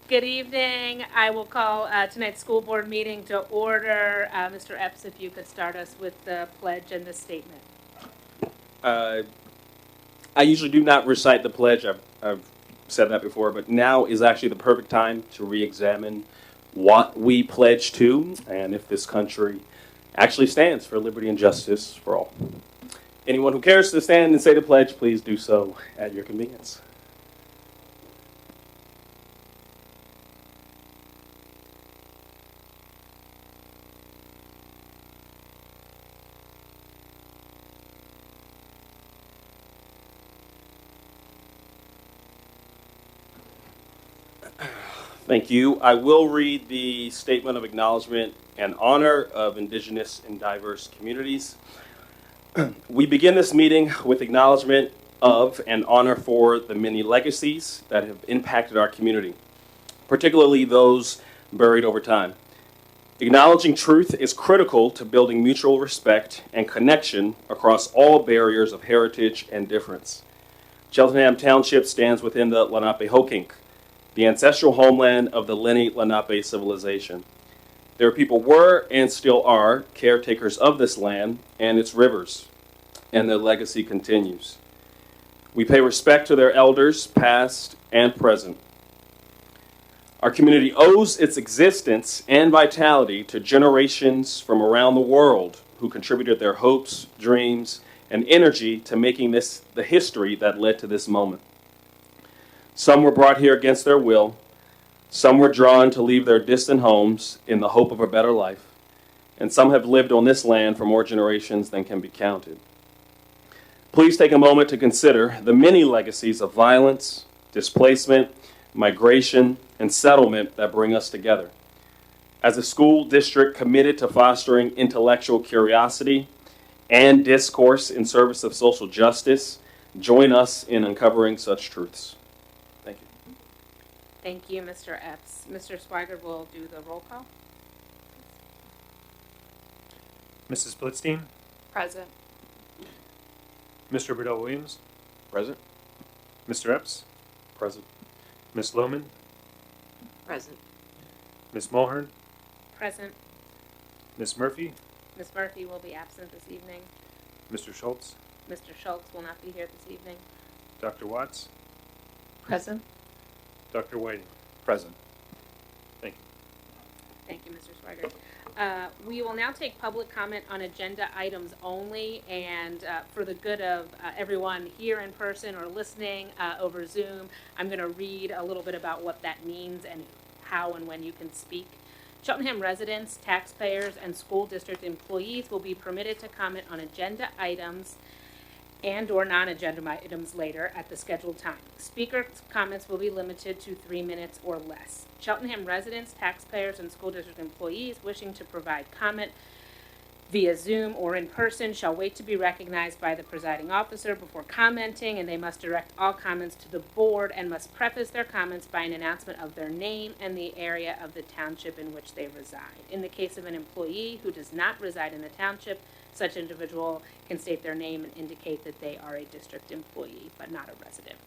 Good evening. I will call tonight's school board meeting to order. Mr. Epps, if you could start us with the pledge and the statement. I usually do not recite the pledge. I've said that before, but now is actually the perfect time to re-examine what we pledge to and if this country actually stands for liberty and justice for all. Anyone who cares to stand and say the pledge, please do so at your convenience. Thank you. I will read the statement of acknowledgement and honor of Indigenous and diverse communities. We begin this meeting with acknowledgement of and honor for the many legacies that have impacted our community, particularly those buried over time. Acknowledging truth is critical to building mutual respect and connection across all barriers of heritage and difference. Cheltenham Township stands within the Lenape-Hoking, the ancestral homeland of the Lenni Lenape civilization. Their people were and still are caretakers of this land and its rivers, and their legacy continues. We pay respect to their elders, past and present. Our community owes its existence and vitality to generations from around the world who contributed their hopes, dreams, and energy to making this the history that led to this moment. Some were brought here against their will. Some were drawn to leave their distant homes in the hope of a better life. And some have lived on this land for more generations than can be counted. Please take a moment to consider the many legacies of violence, displacement, migration, and settlement that bring us together. As a school district committed to fostering intellectual curiosity and discourse in service of social justice, join us in uncovering such truths. Thank you. Thank you, Mr. Epps. Mr. Swigert will do the roll call. Mrs. Blitzstein, Present. Mr. Bedell Williams, Present? Mr. Epps, Present. Ms. Lohman, Present. Ms. Mulhern, Present. Ms. Murphy, Ms. Murphy will be absent this evening. Mr. Schultz, Mr. Schultz will not be here this evening. Dr. Watts, Present. Dr. Whiting. Present. Thank you. Thank you, Mr. Swigert. We will now take public comment on agenda items only, and for the good of everyone here in person or listening over Zoom, I'm going to read a little bit about what that means and how and when you can speak. Cheltenham residents, taxpayers, and school district employees will be permitted to comment on agenda items and or non-agenda items later at the scheduled time. Speaker comments will be limited to 3 minutes or less. Cheltenham residents, taxpayers, and school district employees wishing to provide comment via Zoom or in person shall wait to be recognized by the presiding officer before commenting, and they must direct all comments to the board and must preface their comments by an announcement of their name and the area of the township in which they reside. In the case of an employee who does not reside in the township, such individual can state their name and indicate that they are a district employee, but not a resident.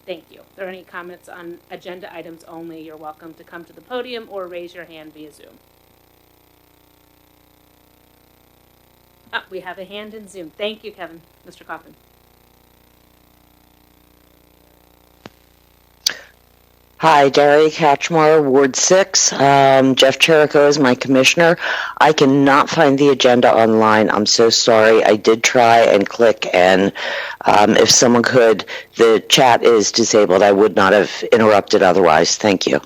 Thank you. If there are any comments on agenda items only, you're welcome to come to the podium or raise your hand via Zoom. We have a hand in Zoom. Thank you, Kevin. Mr. Coffin. Hi, Derry Catchmore, Ward 6. Jeff Cherico is my commissioner. I cannot find the agenda online. I'm so sorry. I did try and click, and if someone could, the chat is disabled. I would not have interrupted otherwise. Thank you.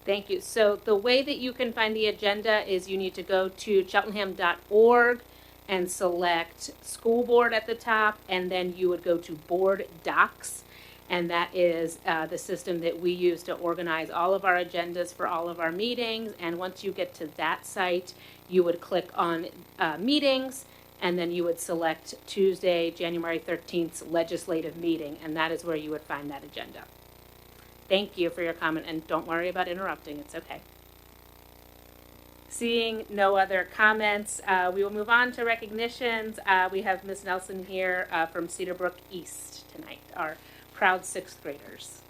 Thank you. So the way that you can find the agenda is you need to go to cheltenham.org and select school board at the top, and then you would go to board docs. And that is the system that we use to organize all of our agendas for all of our meetings. And once you get to that site, you would click on meetings, and then you would select Tuesday, January 13th's legislative meeting, and that is where you would find that agenda. Thank you for your comment, and don't worry about interrupting. It's okay. Seeing no other comments, we will move on to recognitions. We have Ms. Nelson here from Cedarbrook East tonight, our proud 6th graders.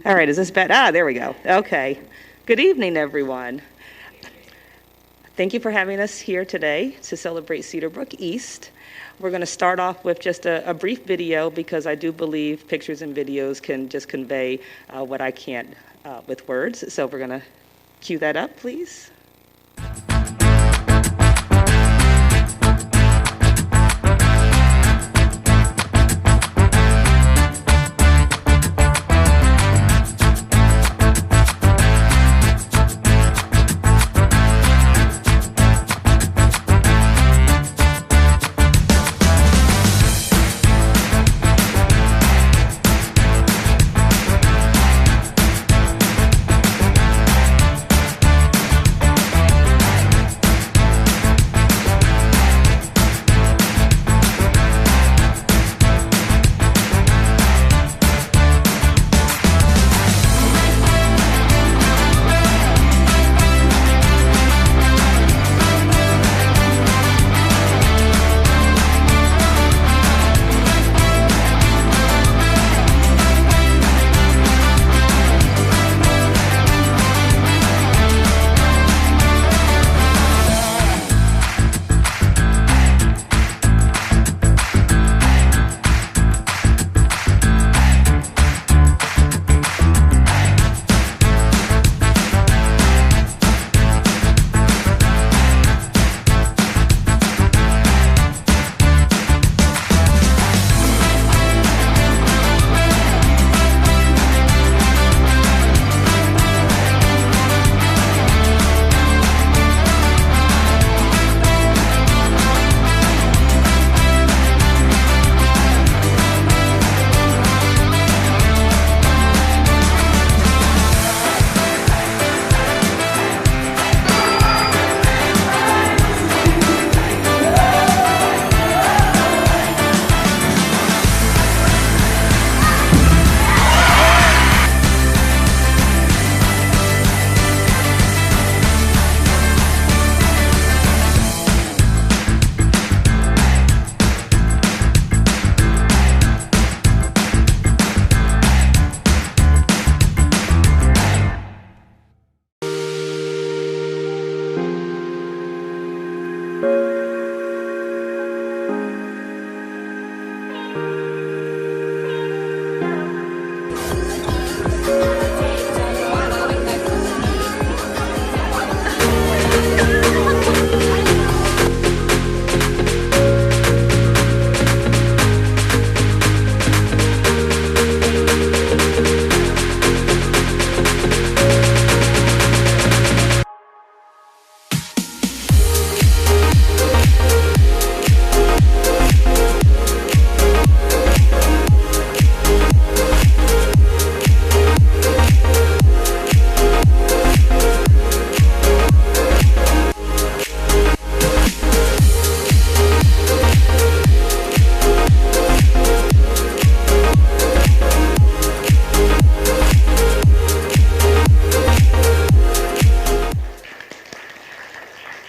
All right, is this better? There we go. Okay. Good evening, everyone. Thank you for having us here today to celebrate Cedarbrook East. We're going to start off with just a brief video because I do believe pictures and videos can just convey what I can't with words. So we're going to cue that up, please.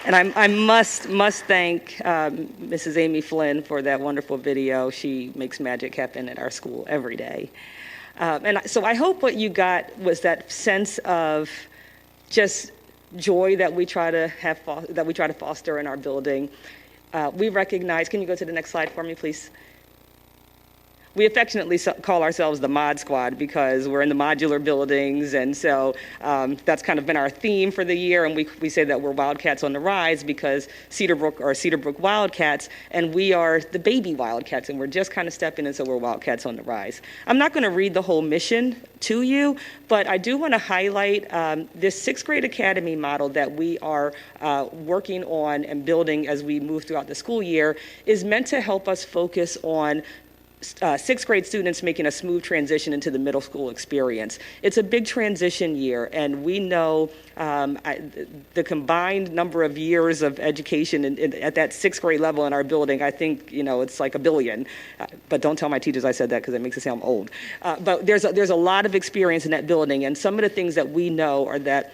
And I must thank Mrs. Amy Flynn for that wonderful video. She makes magic happen at our school every day. So I hope what you got was that sense of just joy that we try to have, that we try to foster in our building. We recognize, can you go to the next slide for me, please? We affectionately call ourselves the Mod Squad because we're in the modular buildings, and so that's kind of been our theme for the year, and we say that we're Wildcats on the Rise because Cedarbrook Wildcats, and we are the baby Wildcats, and we're just kind of stepping in, so we're Wildcats on the Rise. I'm not going to read the whole mission to you, but I do want to highlight this sixth grade academy model that we are working on and building as we move throughout the school year is meant to help us focus on sixth grade students making a smooth transition into the middle school experience. It's a big transition year, and we know the combined number of years of education at that sixth grade level in our building, I think, it's like 1 billion. But don't tell my teachers I said that because it makes it sound old. But there's a lot of experience in that building, and some of the things that we know are that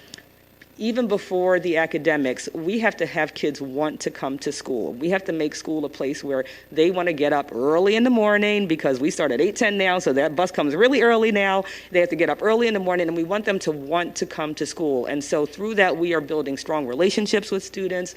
even before the academics, we have to have kids want to come to school. We have to make school a place where they want to get up early in the morning, because we start at 8:10 now, so that bus comes really early now. They have to get up early in the morning, and we want them to want to come to school. And so through that, we are building strong relationships with students.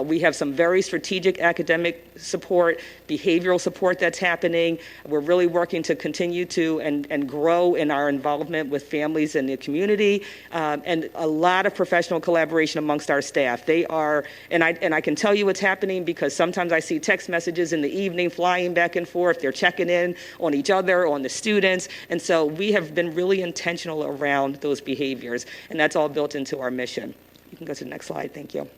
We have some very strategic academic support, behavioral support that's happening. We're really working to continue to and grow in our involvement with families and the community, and a lot of professional collaboration amongst our staff. They are, and I can tell you what's happening because sometimes I see text messages in the evening flying back and forth. They're checking in on each other, on the students, and so we have been really intentional around those behaviors, and that's all built into our mission. You can go to the next slide. Thank you.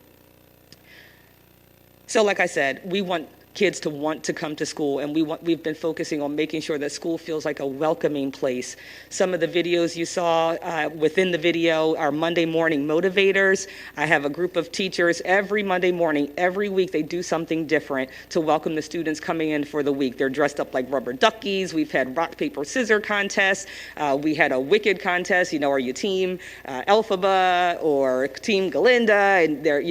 So like I said, we want kids to want to come to school, and we've been focusing on making sure that school feels like a welcoming place. Some of the videos you saw within the video are Monday morning motivators. I have a group of teachers every Monday morning, every week they do something different to welcome the students coming in for the week. They're dressed up like rubber duckies. We've had rock, paper, scissors contests. We had a wicked contest, are you team Elphaba or team Galinda? And they're,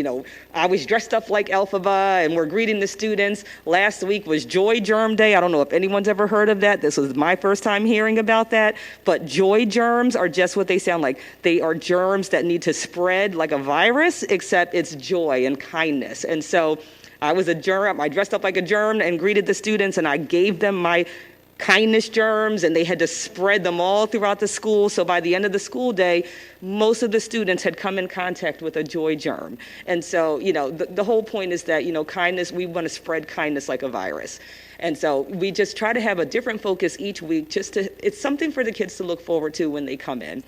I was dressed up like Elphaba, and we're greeting the students. Last week was Joy Germ Day. I don't know if anyone's ever heard of that. This was my first time hearing about that. But joy germs are just what they sound like. They are germs that need to spread like a virus, except it's joy and kindness. And so I was a germ. I dressed up like a germ and greeted the students, and I gave them my kindness germs, and they had to spread them all throughout the school. So by the end of the school day, most of the students had come in contact with a joy germ. And so, the whole point is that, kindness, we want to spread kindness like a virus. And so we just try to have a different focus each week, it's something for the kids to look forward to when they come in.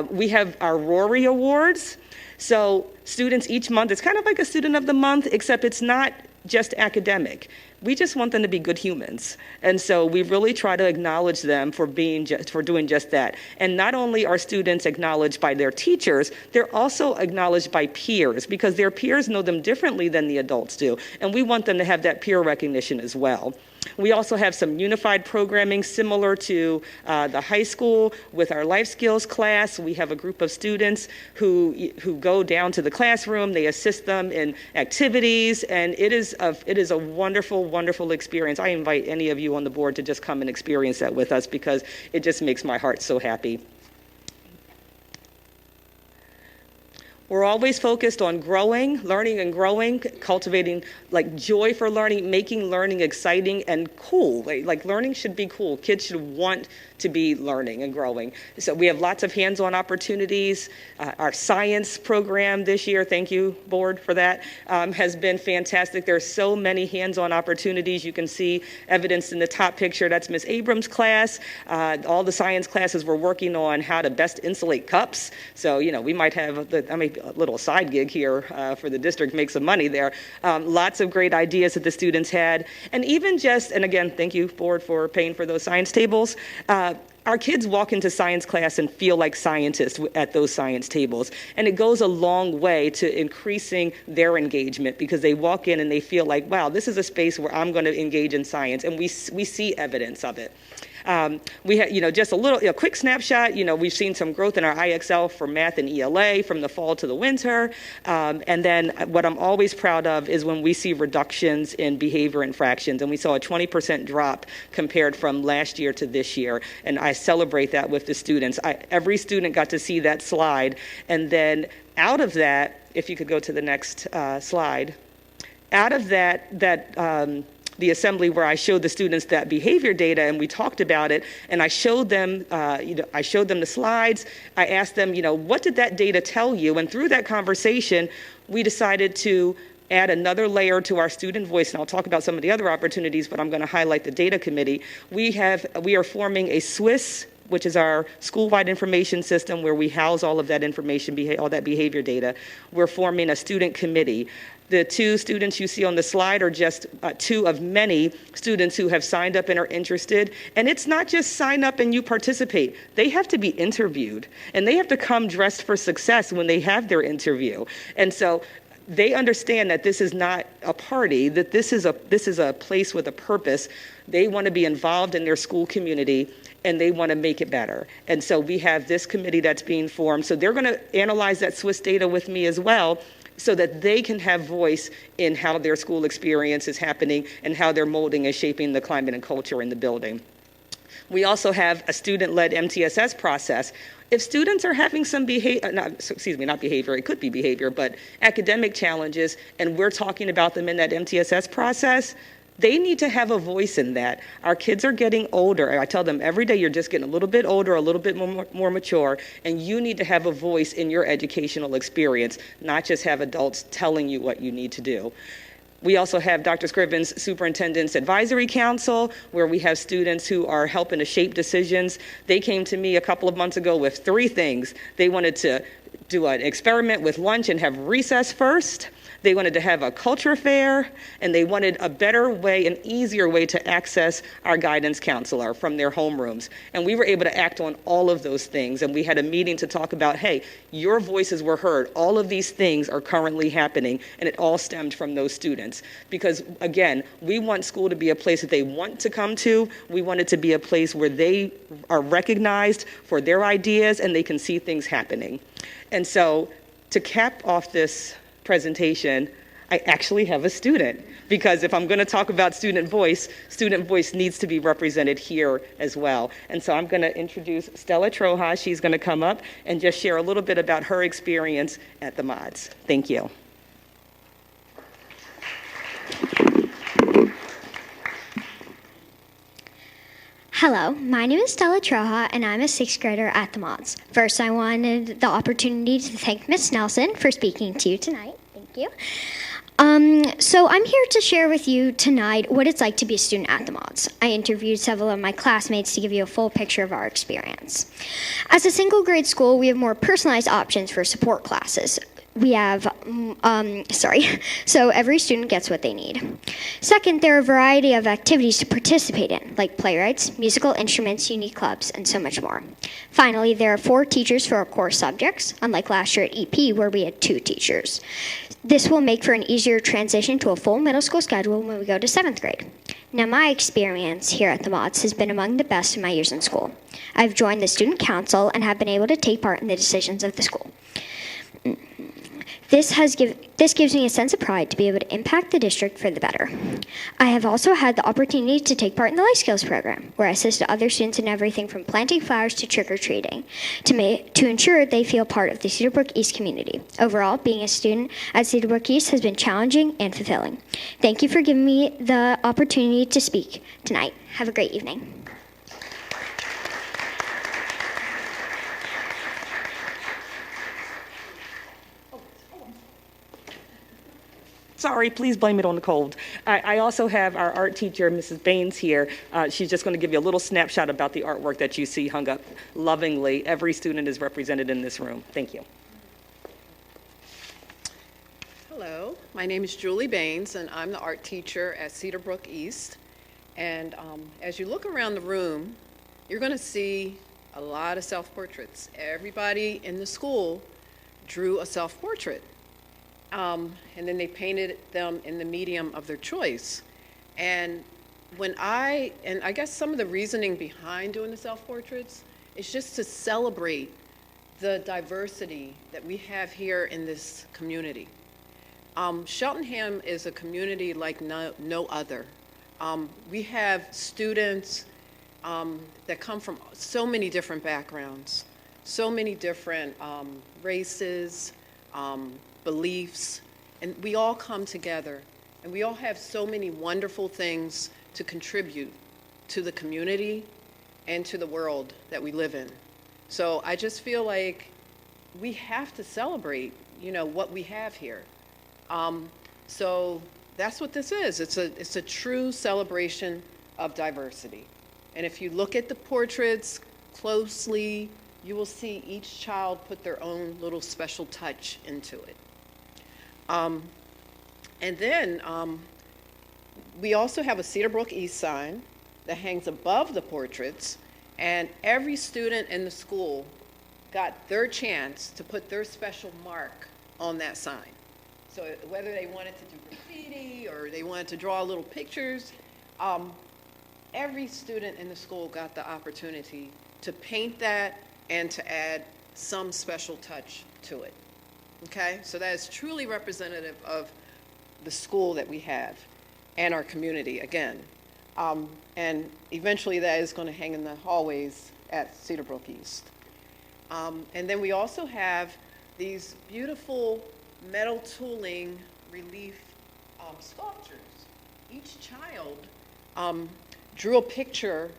We have our Rory Awards. So students each month, it's kind of like a student of the month, except it's not just academic. We just want them to be good humans. And so we really try to acknowledge them for doing just that. And not only are students acknowledged by their teachers, they're also acknowledged by peers, because their peers know them differently than the adults do. And we want them to have that peer recognition as well. We also have some unified programming similar to the high school with our life skills class. We have a group of students who go down to the classroom. They assist them in activities, and it is a wonderful, wonderful experience. I invite any of you on the board to just come and experience that with us, because it just makes my heart so happy. We're always focused on learning and growing, cultivating joy for learning, making learning exciting and cool. Like learning should be cool. Kids should want to be learning and growing. So we have lots of hands-on opportunities. Our science program this year, thank you, board, for that, has been fantastic. There's so many hands-on opportunities. You can see evidence in the top picture. That's Ms. Abrams' class. All the science classes were working on how to best insulate cups. So, we might have a little side gig here for the district, make some money there. Lots of great ideas that the students had. And even and again, thank you, board, for paying for those science tables. Our kids walk into science class and feel like scientists at those science tables. And it goes a long way to increasing their engagement, because they walk in and they feel like, wow, this is a space where I'm going to engage in science. And we see evidence of it. We had, just a quick snapshot. We've seen some growth in our IXL for math and ELA from the fall to the winter. And then what I'm always proud of is when we see reductions in behavior infractions. And we saw a 20% drop compared from last year to this year. And I celebrate that with the students. Every student got to see that slide. And then out of that, if you could go to the next slide, out of the assembly where I showed the students that behavior data and we talked about it, and I showed them, I showed them the slides. I asked them, what did that data tell you? And through that conversation, we decided to add another layer to our student voice, and I'll talk about some of the other opportunities, but I'm going to highlight the data committee. We are forming a SWIS, which is our school-wide information system where we house all of that information, all that behavior data. We're forming a student committee. The 2 students you see on the slide are just 2 of many students who have signed up and are interested. And it's not just sign up and you participate. They have to be interviewed, and they have to come dressed for success when they have their interview. And so they understand that this is not a party, that this is a place with a purpose. They want to be involved in their school community, and they want to make it better. And so we have this committee that's being formed. So they're going to analyze that Swiss data with me as well, so that they can have voice in how their school experience is happening and how they're molding and shaping the climate and culture in the building. We also have a student-led MTSS process. If students are having some not behavior, it could be behavior, but academic challenges, and we're talking about them in that MTSS process, they need to have a voice in that. Our kids are getting older. I tell them every day, you're just getting a little bit older, a little bit more mature, and you need to have a voice in your educational experience, not just have adults telling you what you need to do. We also have Dr. Scriven's Superintendent's Advisory Council, where we have students who are helping to shape decisions. They came to me a couple of months ago with 3 things. They wanted to do an experiment with lunch and have recess first. They wanted to have a culture fair, and they wanted a better way, an easier way to access our guidance counselor from their homerooms. And we were able to act on all of those things. And we had a meeting to talk about, hey, your voices were heard. All of these things are currently happening, and it all stemmed from those students. Because again, we want school to be a place that they want to come to. We want it to be a place where they are recognized for their ideas and they can see things happening. And so to cap off this presentation, I actually have a student, because if I'm going to talk about student voice needs to be represented here as well. And so I'm going to introduce Stella Troha. She's going to come up and just share a little bit about her experience at the Mods. Thank you. Hello, my name is Stella Troha, and I'm a 6th grader at the Mods. First, I wanted the opportunity to thank Ms. Nelson for speaking to you tonight. Thank you. So I'm here to share with you tonight what it's like to be a student at the Mods. I interviewed several of my classmates to give you a full picture of our experience. As a single grade school, we have more personalized options for support classes. We have, so every student gets what they need. Second, there are a variety of activities to participate in, like playwrights, musical instruments, unique clubs, and so much more. Finally, there are 4 teachers for our core subjects, unlike last year at EP where we had 2 teachers. This will make for an easier transition to a full middle school schedule when we go to 7th grade. Now, my experience here at the Mods has been among the best in my years in school. I've joined the student council and have been able to take part in the decisions of the school. This gives me a sense of pride to be able to impact the district for the better. I have also had the opportunity to take part in the Life Skills program, where I assist other students in everything from planting flowers to trick-or-treating, to ensure they feel part of the Cedarbrook East community. Overall, being a student at Cedarbrook East has been challenging and fulfilling. Thank you for giving me the opportunity to speak tonight. Have a great evening. Sorry, please blame it on the cold. I also have our art teacher, Mrs. Baines, here. She's just going to give you a little snapshot about the artwork that you see hung up lovingly. Every student is represented in this room. Thank you. Hello, my name is Julie Baines, and I'm the art teacher at Cedarbrook East. And as you look around the room, you're going to see a lot of self-portraits. Everybody in the school drew a self-portrait. And then they painted them in the medium of their choice. And I guess some of the reasoning behind doing the self-portraits is just to celebrate the diversity that we have here in this community. Cheltenham is a community like no other. We have students that come from so many different backgrounds, so many different races, beliefs, and we all come together, and we all have so many wonderful things to contribute to the community and to the world that we live in. So I just feel like we have to celebrate, what we have here. So that's what this is. It's a true celebration of diversity. And if you look at the portraits closely, you will see each child put their own little special touch into it. And then we also have a Cedarbrook East sign that hangs above the portraits, and every student in the school got their chance to put their special mark on that sign. So whether they wanted to do graffiti or they wanted to draw little pictures, every student in the school got the opportunity to paint that and to add some special touch to it. Okay, so that is truly representative of the school that we have and our community again. And eventually that is going to hang in the hallways at Cedarbrook East. And then we also have these beautiful metal tooling relief sculptures. Each child drew a picture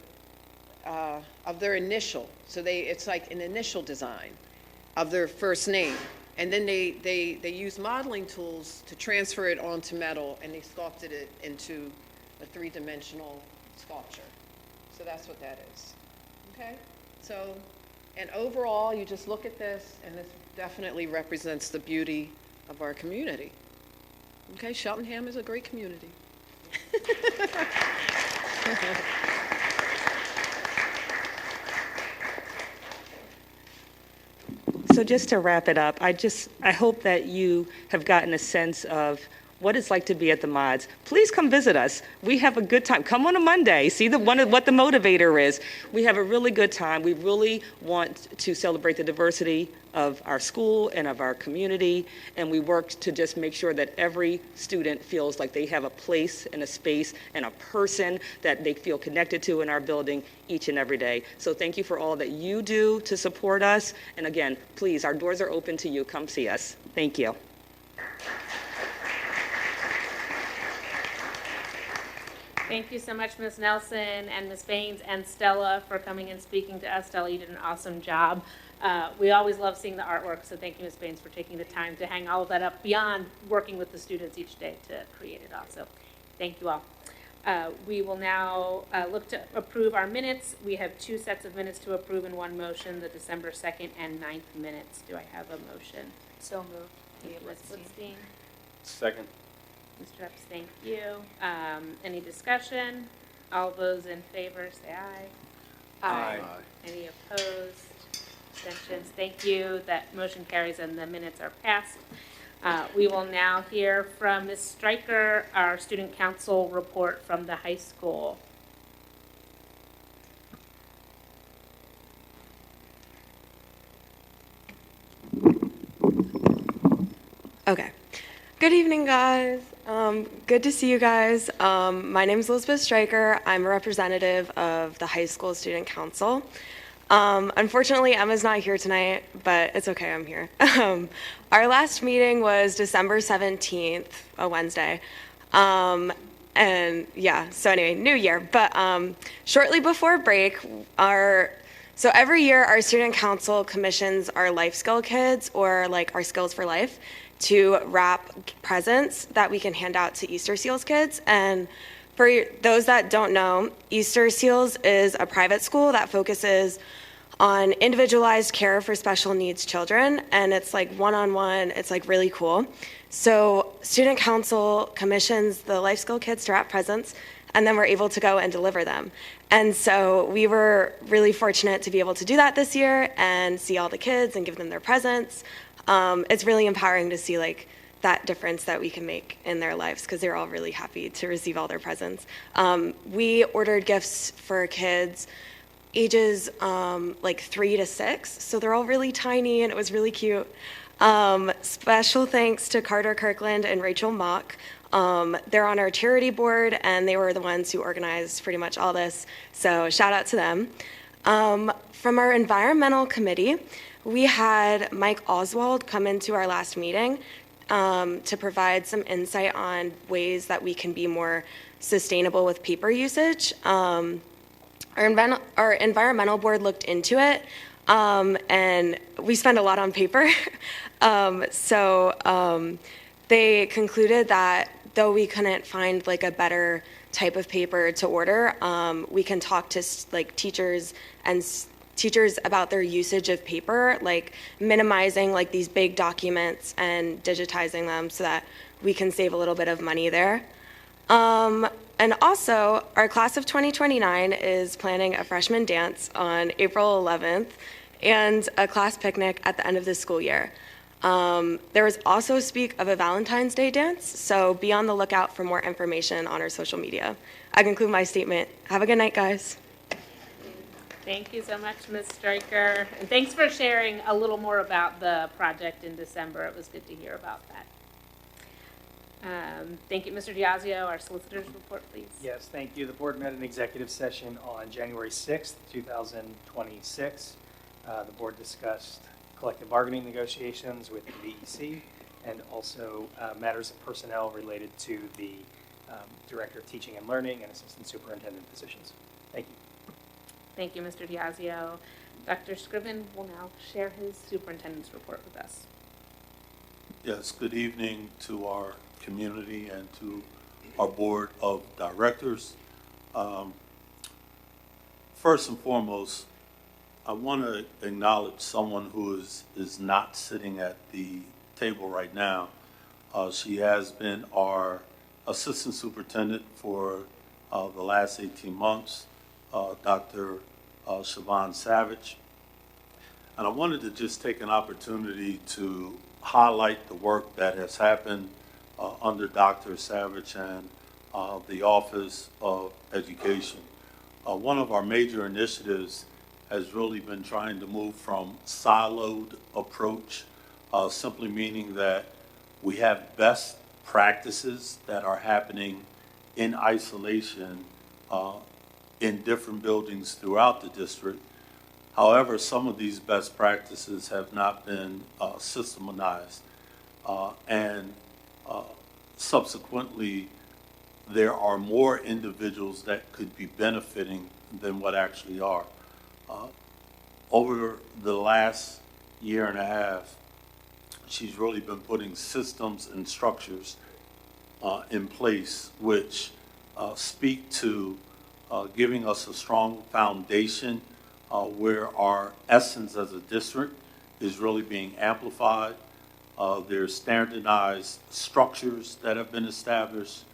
of their initial. So it's like an initial design of their first name. And then they used modeling tools to transfer it onto metal, and they sculpted it into a three-dimensional sculpture. So that's what that is. Okay? So, and overall, you just look at this, and this definitely represents the beauty of our community. Okay? Cheltenham is a great community. So just to wrap it up, I hope that you have gotten a sense of what it's like to be at the Mods. Please come visit us. We have a good time. Come on a Monday, see what the motivator is. We have a really good time. We really want to celebrate the diversity of our school and of our community, and we work to just make sure that every student feels like they have a place and a space and a person that they feel connected to in our building each and every day. So thank you for all that you do to support us. And again, please, our doors are open to you. Come see us. Thank you. Thank you so much, Ms. Nelson and Ms. Baines and Stella for coming and speaking to us. Stella, you did an awesome job. We always love seeing the artwork, so thank you, Ms. Baines, for taking the time to hang all of that up beyond working with the students each day to create it all. So thank you all. We will now look to approve our minutes. We have two sets of minutes to approve in one motion, the December 2nd and 9th minutes. Do I have a motion? So moved. Thank you, Ms. Blitzstein. Second. Mr. Epps, thank you. Any discussion? All those in favor, say aye. Aye. Any opposed? Abstentions? Thank you. That motion carries and the minutes are passed. We will now hear from Ms. Stryker, our student council report from the high school. Okay. Good evening, guys. Good to see you guys. My name is Elizabeth Stryker. I'm a representative of the high school student council. Unfortunately, Emma's not here tonight, but it's okay, I'm here. Our last meeting was December 17th, a Wednesday. And yeah, so anyway, new year. But shortly before break, so every year our student council commissions our life skill kids, or like our skills for life, to wrap presents that we can hand out to Easter Seals kids. And for those that don't know, Easter Seals is a private school that focuses on individualized care for special needs children, and it's like one-on-one. It's like really cool. So student council commissions the life skill kids to wrap presents, and then we're able to go and deliver them. And so we were really fortunate to be able to do that this year and see all the kids and give them their presents. It's really empowering to see like that difference that we can make in their lives, because they're all really happy to receive all their presents. We ordered gifts for kids ages like 3 to 6, so they're all really tiny, and it was really cute. Special thanks to Carter Kirkland and Rachel Mock. They're on our charity board, and they were the ones who organized pretty much all this, so shout out to them. From our environmental committee, we had Mike Oswald come into our last meeting to provide some insight on ways that we can be more sustainable with paper usage. Our environmental board looked into it, and we spend a lot on paper. So they concluded that though we couldn't find like a better type of paper to order, we can talk to like teachers and teachers about their usage of paper, like minimizing like these big documents and digitizing them so that we can save a little bit of money there. And also, our class of 2029 is planning a freshman dance on April 11th and a class picnic at the end of the school year. There was also speak of a Valentine's Day dance, so be on the lookout for more information on our social media. I conclude my statement. Have a good night, guys. Thank you so much, Ms. Stryker. And thanks for sharing a little more about the project in December. It was good to hear about that. Thank you, Mr. Diazio. Our solicitor's report, please. Yes, thank you. The board met in executive session on January 6th, 2026. The board discussed collective bargaining negotiations with the VEC and also matters of personnel related to the Director of Teaching and Learning and Assistant Superintendent positions. Thank you. Thank you, Mr. Diazio. Dr. Scriven will now share his superintendent's report with us. Yes, good evening to our community and to our board of directors. First and foremost, I want to acknowledge someone who is not sitting at the table right now. She has been our assistant superintendent for the last 18 months, Dr. ShaVon Savage. And I wanted to just take an opportunity to highlight the work that has happened under Dr. Savage and the Office of Education. One of our major initiatives has really been trying to move from siloed approach, simply meaning that we have best practices that are happening in isolation in different buildings throughout the district. However, some of these best practices have not been systematized, and subsequently, there are more individuals that could be benefiting than what actually are. Over the last year and a half, she's really been putting systems and structures in place which speak to giving us a strong foundation where our essence as a district is really being amplified. There's standardized structures that have been established.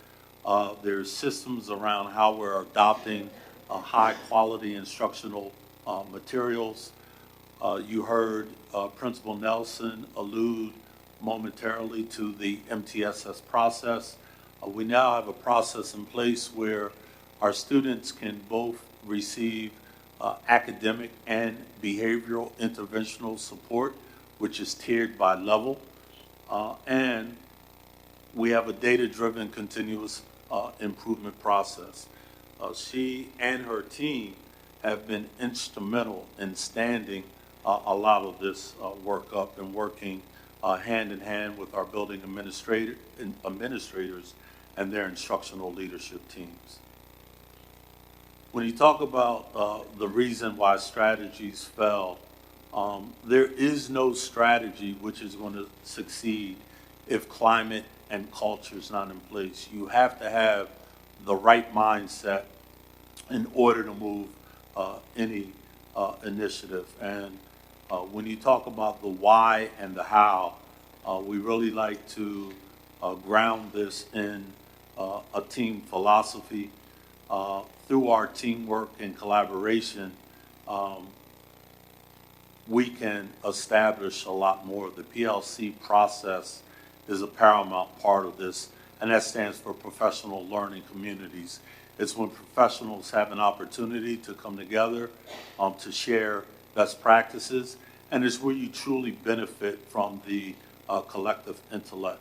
There's systems around how we're adopting high quality instructional materials. You heard Principal Nelson allude momentarily to the MTSS process. We now have a process in place where our students can both receive academic and behavioral interventional support, which is tiered by level. And we have a data-driven continuous improvement process. She and her team have been instrumental in standing a lot of this work up and working hand in hand with our building administrators and their instructional leadership teams. When you talk about the reason why strategies fell, there is no strategy which is going to succeed if climate and culture is not in place. You have to have the right mindset in order to move any initiative. And when you talk about the why and the how, we really like to ground this in a team philosophy. Through our teamwork and collaboration, we can establish a lot more. The PLC process is a paramount part of this, and that stands for professional learning communities. It's when professionals have an opportunity to come together to share best practices, and it's where you truly benefit from the collective intellect.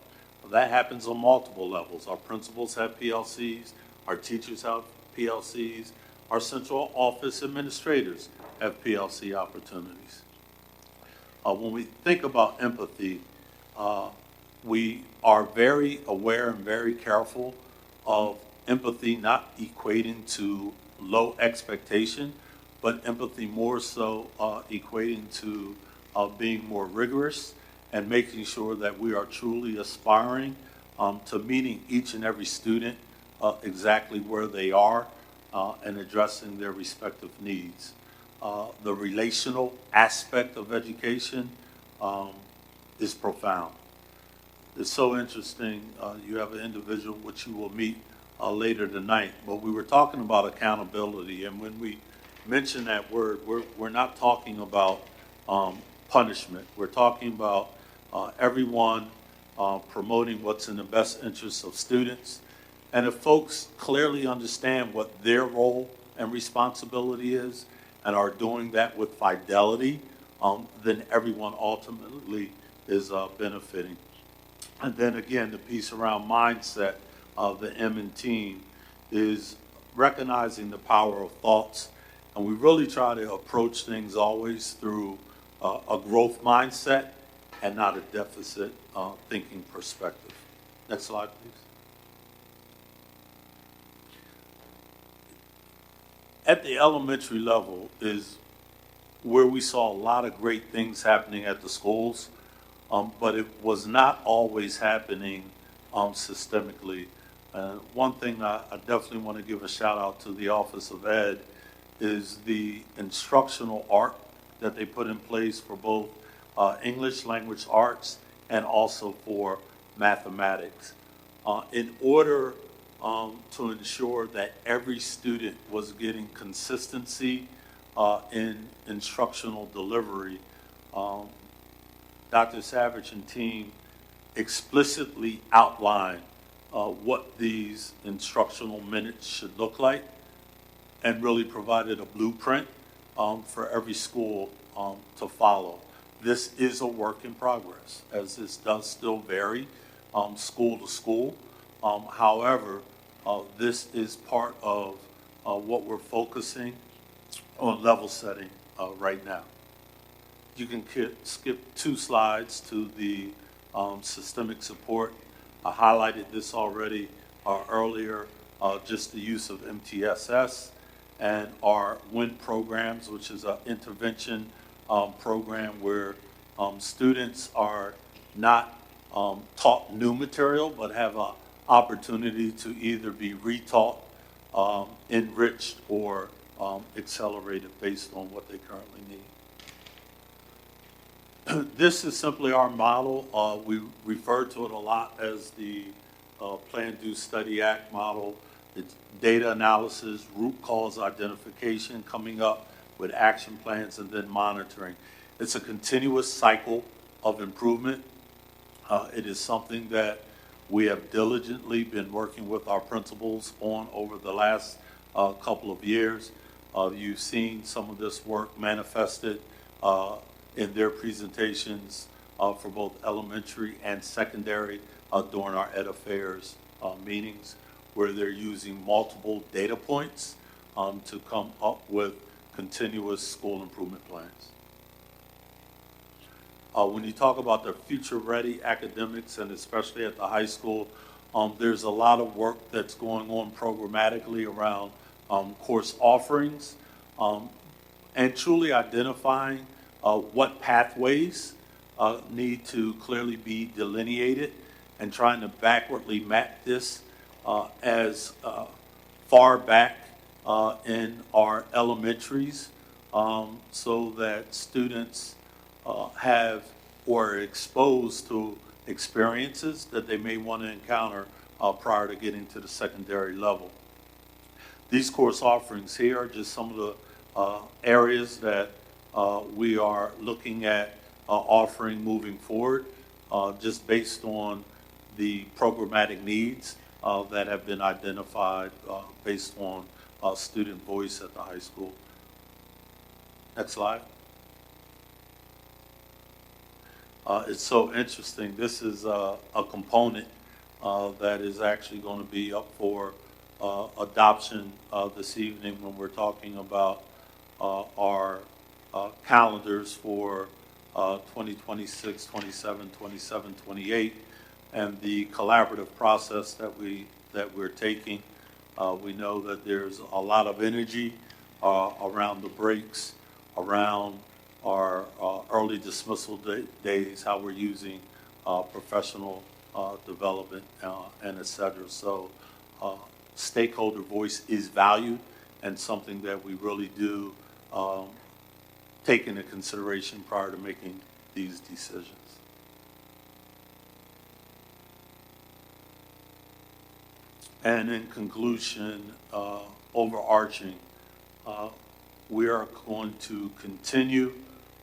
That happens on multiple levels. Our principals have PLCs, our teachers have PLCs, our central office administrators have PLC opportunities. When we think about empathy, we are very aware and very careful of empathy not equating to low expectation, but empathy more so equating to being more rigorous and making sure that we are truly aspiring to meeting each and every student exactly where they are and addressing their respective needs. the relational aspect of education is profound. It's so interesting. You have an individual which you will meet later tonight, but we were talking about accountability, and when we mention that word, we're not talking about punishment. We're talking about everyone promoting what's in the best interests of students. And if folks clearly understand what their role and responsibility is and are doing that with fidelity, then everyone ultimately is benefiting. And then again, the piece around mindset of the M and team is recognizing the power of thoughts. And we really try to approach things always through a growth mindset and not a deficit thinking perspective. Next slide, please. At the elementary level is where we saw a lot of great things happening at the schools, but it was not always happening systemically. One thing I definitely want to give a shout out to the Office of Ed is the instructional art that they put in place for both English language arts and also for mathematics. In order to ensure that every student was getting consistency in instructional delivery, Dr. Savage and team explicitly outlined what these instructional minutes should look like and really provided a blueprint for every school to follow. This is a work in progress, as this does still vary school to school. However, this is part of what we're focusing on level setting right now. You can skip 2 slides to the systemic support. I highlighted this already earlier, just the use of MTSS and our WIN programs, which is an intervention program where students are not taught new material, but have an opportunity to either be retaught, enriched, or accelerated based on what they currently need. This is simply our model. We refer to it a lot as the Plan, Do, Study, Act model. It's data analysis, root cause identification, coming up with action plans, and then monitoring. It's a continuous cycle of improvement. It is something that we have diligently been working with our principals on over the last couple of years. You've seen some of this work manifested in their presentations for both elementary and secondary during our Ed Affairs meetings, where they're using multiple data points to come up with continuous school improvement plans. When you talk about the future-ready academics, and especially at the high school, there's a lot of work that's going on programmatically around course offerings and truly identifying what pathways need to clearly be delineated and trying to backwardly map this as far back in our elementaries so that students have or are exposed to experiences that they may want to encounter prior to getting to the secondary level. These course offerings here are just some of the areas that we are looking at offering moving forward, just based on the programmatic needs that have been identified based on student voice at the high school. Next slide. It's so interesting. This is a component that is actually going to be up for adoption this evening when we're talking about our calendars for 2026, 27, 27, 28, and the collaborative process that we're taking. We know that there's a lot of energy around the breaks, around our early dismissal days, how we're using professional development, and et cetera. So stakeholder voice is valued and something that we really do take into consideration prior to making these decisions. And in conclusion, overarching, we are going to continue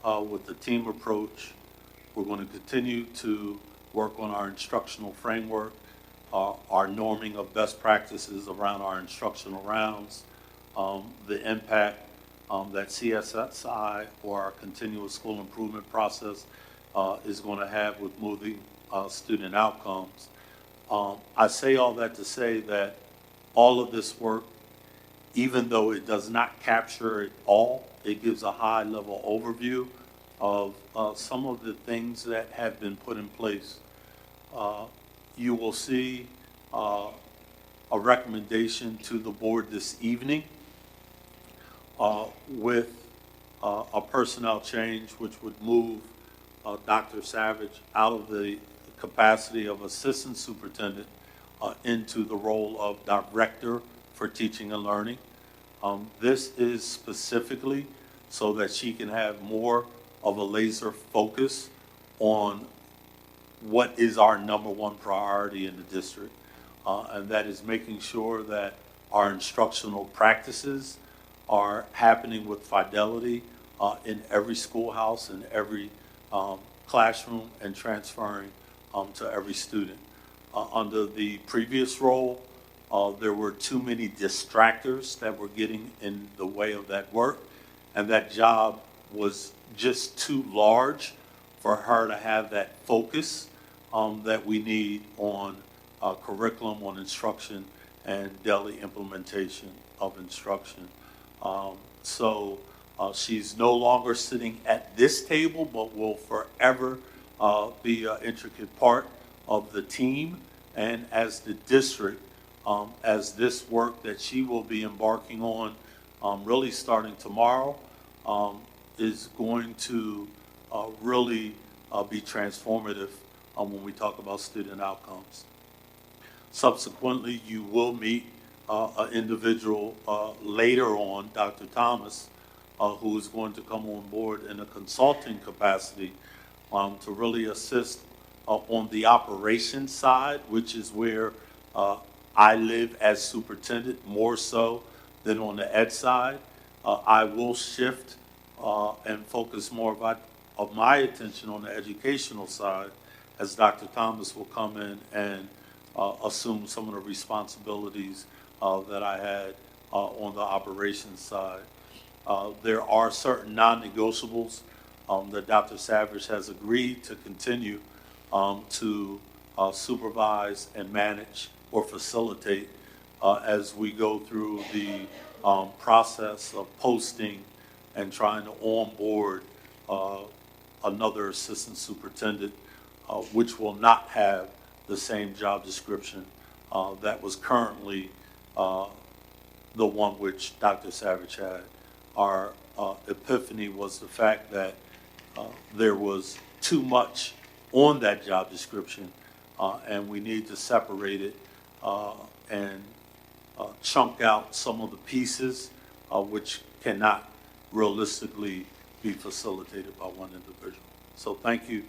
with the team approach. We're going to continue to work on our instructional framework, our norming of best practices around our instructional rounds, the impact that CSSI, or our continuous school improvement process, is going to have with moving student outcomes. I say all that to say that all of this work, even though it does not capture it all, it gives a high-level overview of some of the things that have been put in place. You will see a recommendation to the board this evening with a personnel change which would move Dr. Savage out of the capacity of assistant superintendent into the role of director for teaching and learning. This is specifically so that she can have more of a laser focus on what is our #1 priority in the district, and that is making sure that our instructional practices are happening with fidelity in every schoolhouse, in every classroom, and transferring to every student. Under the previous role, there were too many distractors that were getting in the way of that work, and that job was just too large for her to have that focus that we need on curriculum, on instruction, and daily implementation of instruction. So she's no longer sitting at this table, but will forever be an intricate part of the team and as the district, as this work that she will be embarking on, really starting tomorrow, is going to really be transformative when we talk about student outcomes. Subsequently, you will meet an individual later on, Dr. Thomas, who is going to come on board in a consulting capacity to really assist on the operations side, which is where I live as superintendent more so than on the ed side. I will shift and focus more of my attention on the educational side, as Dr. Thomas will come in and assume some of the responsibilities that I had on the operations side. There are certain non-negotiables that Dr. Savage has agreed to continue to supervise and manage or facilitate as we go through the process of posting and trying to onboard another assistant superintendent, which will not have the same job description that was currently the one which Dr. Savage had. Our epiphany was the fact that there was too much on that job description, and we need to separate it and chunk out some of the pieces which cannot realistically be facilitated by one individual. So thank you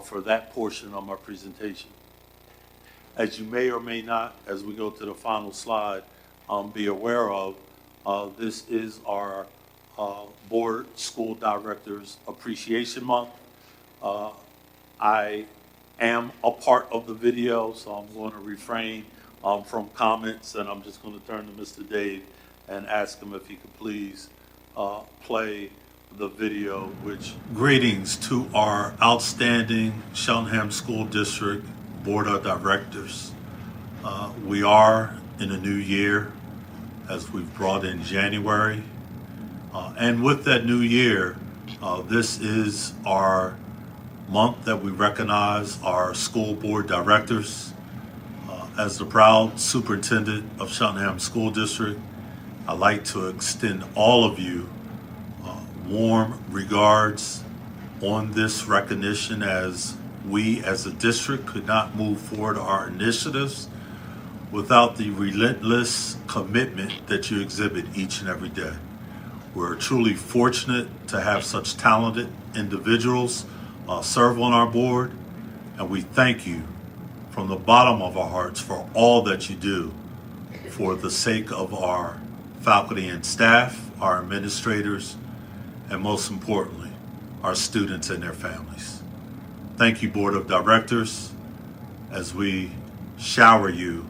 for that portion of my presentation. As you may or may not, as we go to the final slide, be aware of, this is our Board School Directors Appreciation Month. I am a part of the video, so I'm going to refrain from comments, and I'm just going to turn to Mr. Dave and ask him if he could please play the video, which... Greetings to our outstanding Cheltenham School District Board of Directors. We are in a new year, as we've brought in January. And with that new year, this is our month that we recognize our school board directors. As the proud superintendent of Cheltenham School District, I'd like to extend all of you warm regards on this recognition, as we as a district could not move forward our initiatives without the relentless commitment that you exhibit each and every day. We're truly fortunate to have such talented individuals serve on our board, and we thank you from the bottom of our hearts for all that you do for the sake of our faculty and staff, our administrators, and most importantly, our students and their families. Thank you, Board of Directors, as we shower you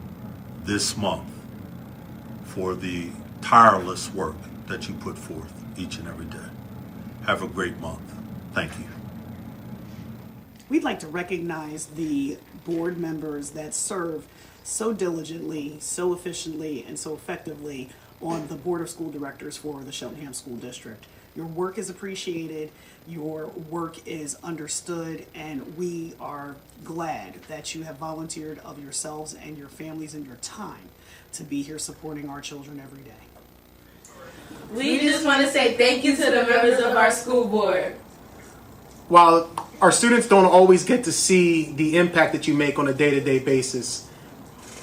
this month for the tireless work that you put forth each and every day. Have a great month. Thank you. We'd like to recognize the board members that serve so diligently, so efficiently, and so effectively on the Board of School Directors for the Cheltenham School District. Your work is appreciated, your work is understood, and we are glad that you have volunteered of yourselves and your families and your time to be here supporting our children every day. We just want to say thank you to the members of our school board. While our students don't always get to see the impact that you make on a day-to-day basis,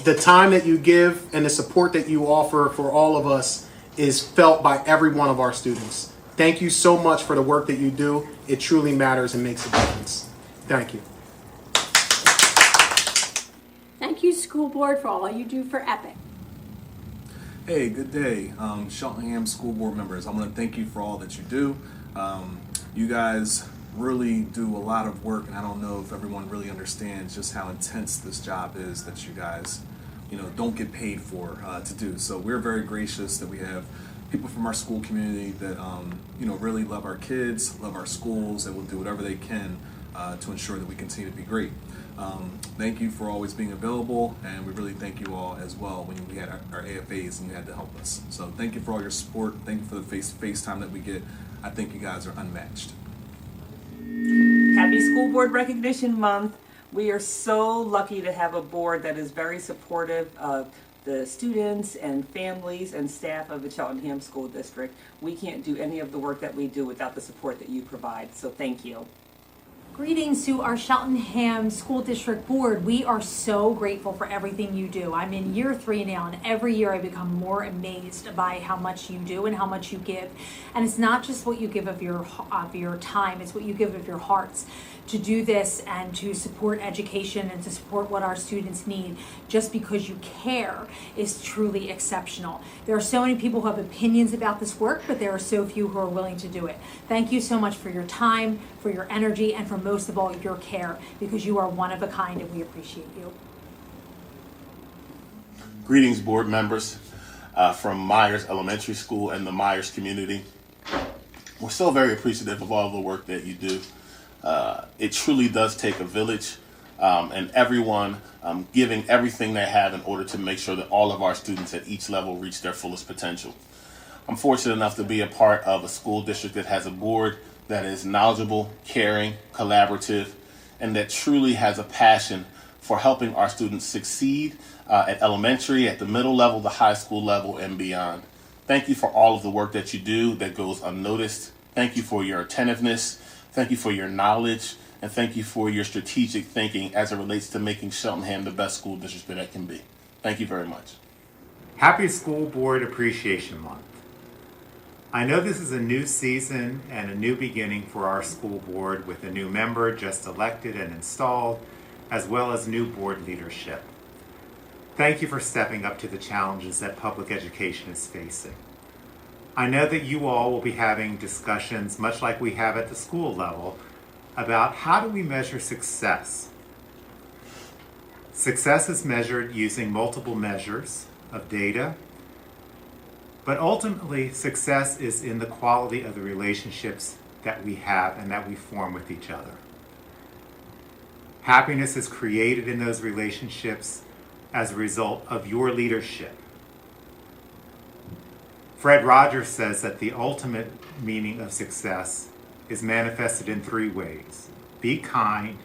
the time that you give and the support that you offer for all of us is felt by every one of our students. Thank you so much for the work that you do. It truly matters and makes a difference. Thank you. Thank you, school board, for all you do for EPIC. Hey, good day, Cheltenham school board members. I want to thank you for all that you do. You guys really do a lot of work, and I don't know if everyone really understands just how intense this job is that you guys, don't get paid for to do. So we're very gracious that we have people from our school community that, really love our kids, love our schools, and will do whatever they can to ensure that we continue to be great. Thank you for always being available, and we really thank you all as well when we had our AFAs and you had to help us. So thank you for all your support. Thank you for the face time that we get. I think you guys are unmatched. Happy School Board Recognition Month. We are so lucky to have a board that is very supportive of the students and families and staff of the Cheltenham School District. We can't do any of the work that we do without the support that you provide, so thank you. Greetings to our Cheltenham School District Board. We are so grateful for everything you do. I'm in year 3 now, and every year I become more amazed by how much you do and how much you give. And it's not just what you give of your time, it's what you give of your hearts to do this and to support education and to support what our students need. Just because you care is truly exceptional. There are so many people who have opinions about this work, but there are so few who are willing to do it. Thank you so much for your time, for your energy, and for most of all your care, because you are one of a kind and we appreciate you. Greetings, board members from Myers Elementary School and the Myers community. We're so very appreciative of all the work that you do. It truly does take a village and everyone giving everything they have in order to make sure that all of our students at each level reach their fullest potential. I'm fortunate enough to be a part of a school district that has a board that is knowledgeable, caring, collaborative, and that truly has a passion for helping our students succeed at elementary, at the middle level, the high school level, and beyond. Thank you for all of the work that you do that goes unnoticed. Thank you for your attentiveness. Thank you for your knowledge. And thank you for your strategic thinking as it relates to making Cheltenham the best school district that it can be. Thank you very much. Happy School Board Appreciation Month. I know this is a new season and a new beginning for our school board with a new member just elected and installed, as well as new board leadership. Thank you for stepping up to the challenges that public education is facing. I know that you all will be having discussions, much like we have at the school level, about how do we measure success. Success is measured using multiple measures of data, but ultimately success is in the quality of the relationships that we have and that we form with each other. Happiness is created in those relationships as a result of your leadership. Fred Rogers says that the ultimate meaning of success is manifested in 3 ways: be kind,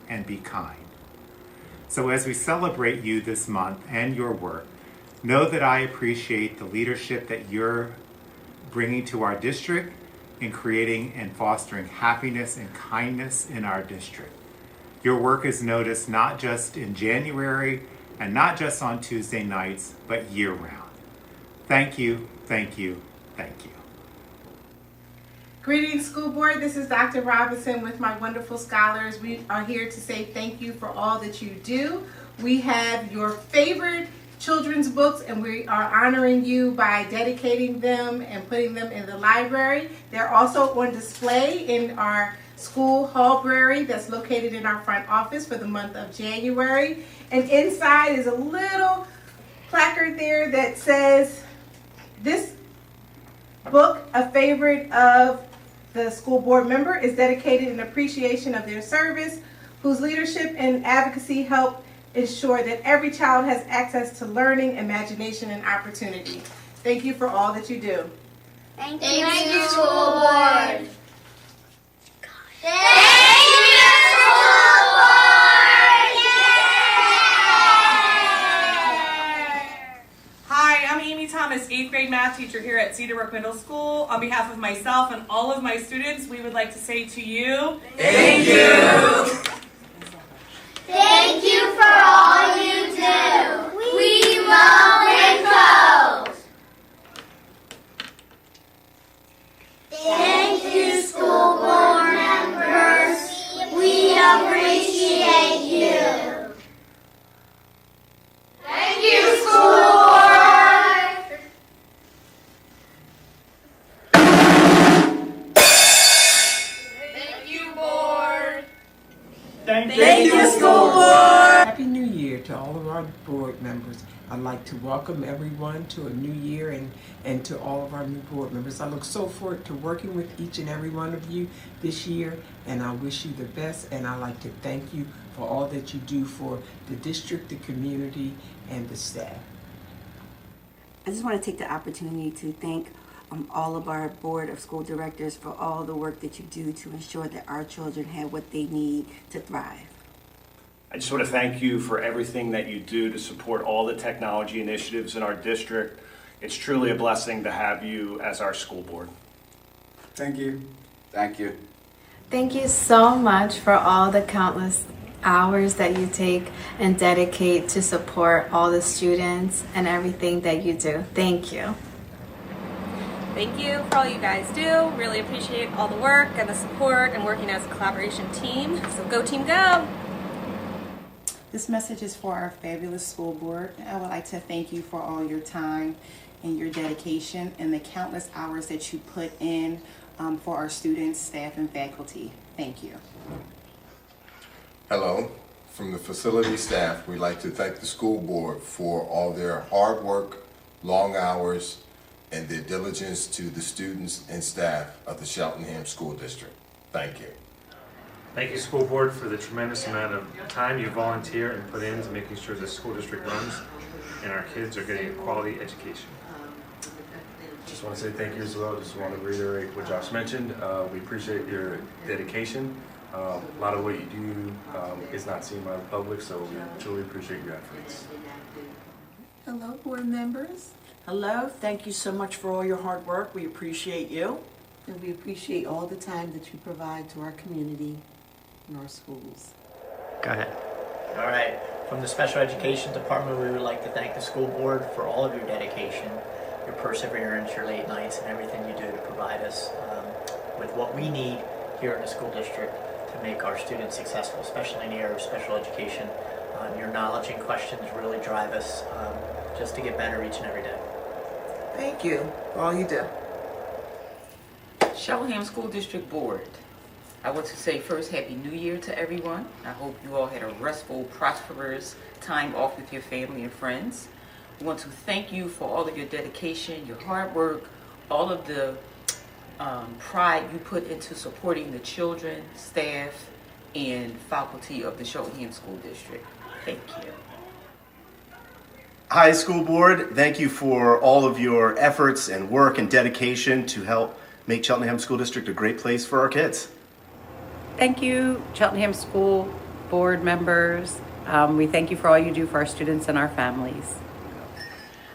and be kind. So as we celebrate you this month and your work, know that I appreciate the leadership that you're bringing to our district in creating and fostering happiness and kindness in our district. Your work is noticed not just in January and not just on Tuesday nights, but year-round. Thank you, thank you, thank you. Greetings, school board. This is Dr. Robinson with my wonderful scholars. We are here to say thank you for all that you do. We have your favorite children's books, and we are honoring you by dedicating them and putting them in the library. They're also on display in our school hallbrary that's located in our front office for the month of January. And inside is a little placard there that says, this book, a favorite of the school board member, is dedicated in appreciation of their service, whose leadership and advocacy help ensure that every child has access to learning, imagination, and opportunity. Thank you for all that you do. Thank you, school board. Thank you, school board. Hi, I'm Amy Thomas, 8th grade math teacher here at Cedarbrook Middle School. On behalf of myself and all of my students, we would like to say to you, thank you. Thank you for all you do. We love Rico. Thank you, school board members. We appreciate you. Thank you, school board. Thank you, board. Thank you, school board. Happy New Year to all of our board members. I'd like to welcome everyone to a new year and to all of our new board members. I look so forward to working with each and every one of you this year, and I wish you the best, and I'd like to thank you for all that you do for the district, the community, and the staff. I just want to take the opportunity to thank all of our Board of School Directors for all the work that you do to ensure that our children have what they need to thrive. I just want to thank you for everything that you do to support all the technology initiatives in our district. It's truly a blessing to have you as our school board. Thank you. Thank you. Thank you so much for all the countless hours that you take and dedicate to support all the students and everything that you do. Thank you. Thank you for all you guys do. Really appreciate all the work and the support and working as a collaboration team. So go team go! This message is for our fabulous school board. I would like to thank you for all your time and your dedication and the countless hours that you put in for our students, staff, and faculty. Thank you. Hello. From the facility staff, we'd like to thank the school board for all their hard work, long hours, and their diligence to the students and staff of the Cheltenham School District. Thank you. Thank you, school board, for the tremendous amount of time you volunteer and put into making sure the school district runs and our kids are getting a quality education. Just want to say thank you as well. Just want to reiterate what Josh mentioned. We appreciate your dedication. A lot of what you do is not seen by the public, so we truly appreciate your efforts. Hello, board members. Hello, thank you so much for all your hard work. We appreciate you. And we appreciate all the time that you provide to our community and our schools. Go ahead. All right. From the Special Education Department, we would like to thank the school board for all of your dedication, your perseverance, your late nights, and everything you do to provide us with what we need here in the school district to make our students successful, especially in the area of special education. Your knowledge and questions really drive us just to get better each and every day. Thank you for all you do. Cheltenham School District Board. I want to say first, Happy New Year to everyone. I hope you all had a restful, prosperous time off with your family and friends. We want to thank you for all of your dedication, your hard work, all of the pride you put into supporting the children, staff, and faculty of the Cheltenham School District. Thank you. Hi, school board. Thank you for all of your efforts and work and dedication to help make Cheltenham School District a great place for our kids. Thank you, Cheltenham School Board members. We thank you for all you do for our students and our families.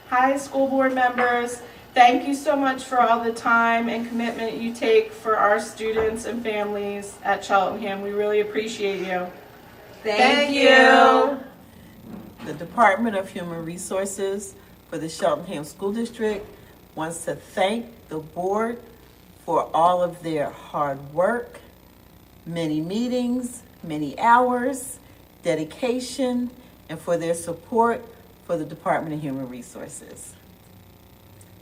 Hi, school board members. Thank you so much for all the time and commitment you take for our students and families at Cheltenham. We really appreciate you. Thank you. The Department of Human Resources for the Cheltenham School District wants to thank the board for all of their hard work, many meetings, many hours, dedication, and for their support for the Department of Human Resources.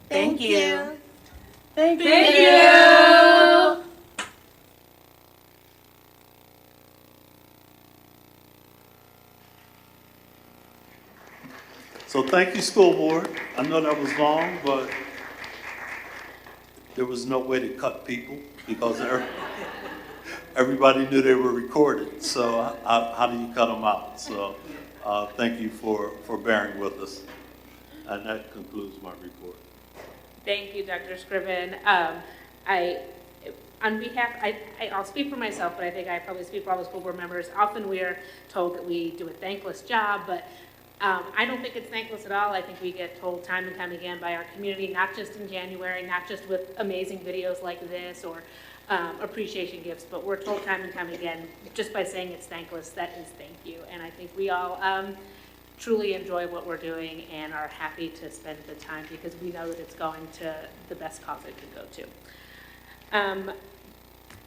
Thank you. Thank you. So thank you, school board. I know that was long, but there was no way to cut people because everybody knew they were recorded. So how do you cut them out? So thank you for bearing with us. And that concludes my report. Thank you, Dr. Scriven. On behalf, I'll speak for myself, but I think I probably speak for all the school board members. Often we are told that we do a thankless job, but I don't think it's thankless at all. I think we get told time and time again by our community, not just in January, not just with amazing videos like this or appreciation gifts, but we're told time and time again, just by saying it's thankless, that is thank you. And I think we all truly enjoy what we're doing and are happy to spend the time because we know that it's going to the best cause it can go to.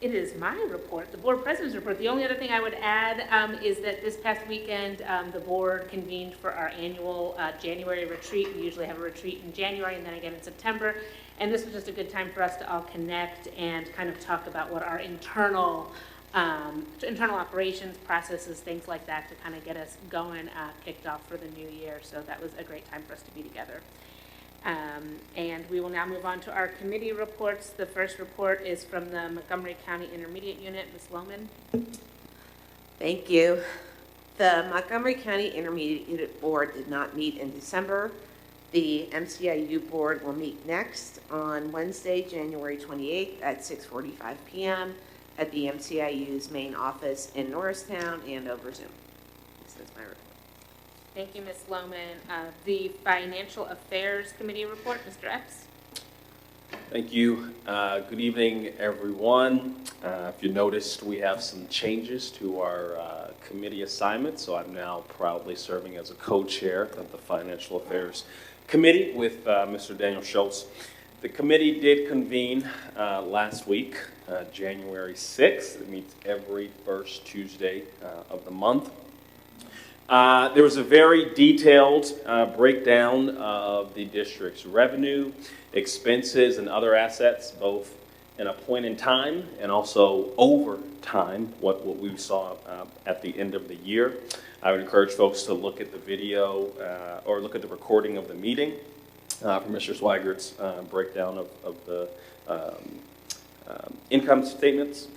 It is my report, the board president's report. The only other thing I would add is that this past weekend, the board convened for our annual January retreat. We usually have a retreat in January and then again in September. And this was just a good time for us to all connect and kind of talk about what our internal operations, processes, things like that to kind of get us going, kicked off for the new year. So that was a great time for us to be together. And we will now move on to our committee reports. The first report is from the Montgomery County Intermediate Unit. Ms. Lohman. Thank you. The Montgomery County Intermediate Unit Board did not meet in December. The MCIU Board will meet next on Wednesday, January 28th at 6:45 p.m. at the MCIU's main office in Norristown and over Zoom. This is my report. Thank you, Ms. Lohman. The Financial Affairs Committee report, Mr. Epps. Thank you. Good evening, everyone. If you noticed, we have some changes to our committee assignments, so I'm now proudly serving as a co-chair of the Financial Affairs Committee with Mr. Daniel Schultz. The committee did convene last week, January 6th. It meets every first Tuesday of the month. There was a very detailed breakdown of the district's revenue, expenses, and other assets, both in a point in time and also over time, what we saw at the end of the year. I would encourage folks to look at the video or look at the recording of the meeting from Mr. Swiggert's breakdown of the income statements.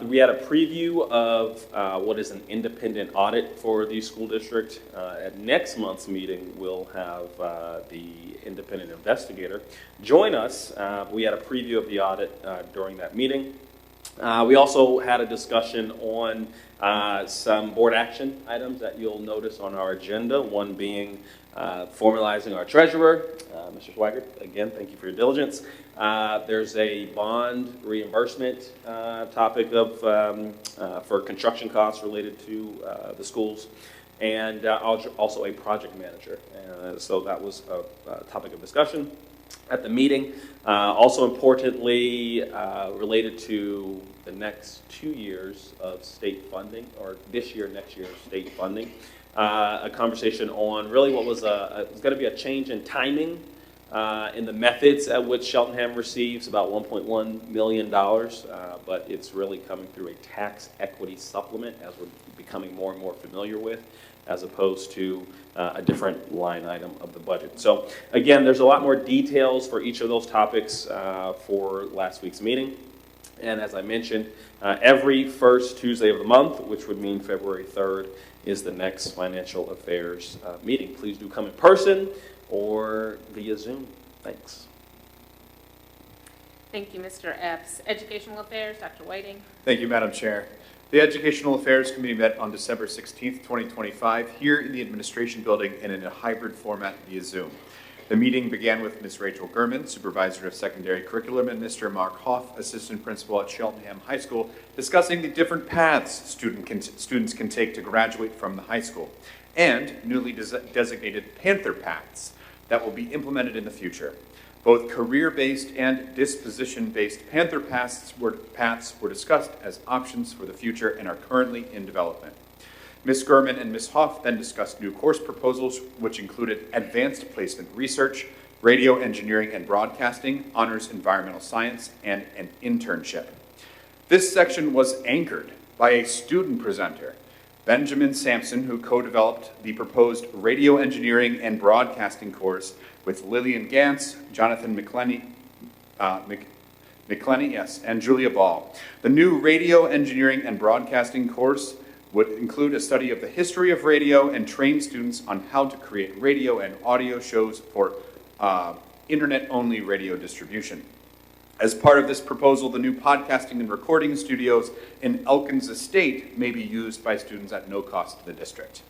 We had a preview of what is an independent audit for the school district. At next month's meeting, we'll have the independent investigator join us. We had a preview of the audit during that meeting. We also had a discussion on some board action items that you'll notice on our agenda, one being formalizing our treasurer. Mr. Swigert, again, thank you for your diligence. There's a bond reimbursement topic for construction costs related to the schools, and also a project manager. So that was a topic of discussion at the meeting. Also importantly, related to the next 2 years of state funding, or this year, next year, state funding. A conversation on really what was going to be a change in timing in the methods at which Cheltenham receives about $1.1 million, but it's really coming through a tax equity supplement, as we're becoming more and more familiar with, as opposed to a different line item of the budget. So again, there's a lot more details for each of those topics for last week's meeting. And as I mentioned, every first Tuesday of the month, which would mean February 3rd, is the next Financial Affairs meeting. Please do come in person or via Zoom. Thanks. Thank you, Mr. Epps. Educational Affairs, Dr. Whiting. Thank you, Madam Chair. The Educational Affairs Committee met on December 16th, 2025, here in the Administration Building and in a hybrid format via Zoom. The meeting began with Ms. Rachel Gurman, Supervisor of Secondary Curriculum, and Mr. Mark Hoff, Assistant Principal at Cheltenham High School, discussing the different paths students can take to graduate from the high school, and newly designated Panther paths that will be implemented in the future. Both career-based and disposition-based Panther paths were discussed as options for the future and are currently in development. Ms. Gurman and Ms. Hoff then discussed new course proposals, which included advanced placement research, radio engineering and broadcasting, honors environmental science, and an internship. This section was anchored by a student presenter, Benjamin Sampson, who co-developed the proposed radio engineering and broadcasting course with Lillian Gantz, Jonathan McClenny, and Julia Ball. The new radio engineering and broadcasting course would include a study of the history of radio and train students on how to create radio and audio shows for internet-only radio distribution. As part of this proposal, the new podcasting and recording studios in Elkins Estate may be used by students at no cost to the district.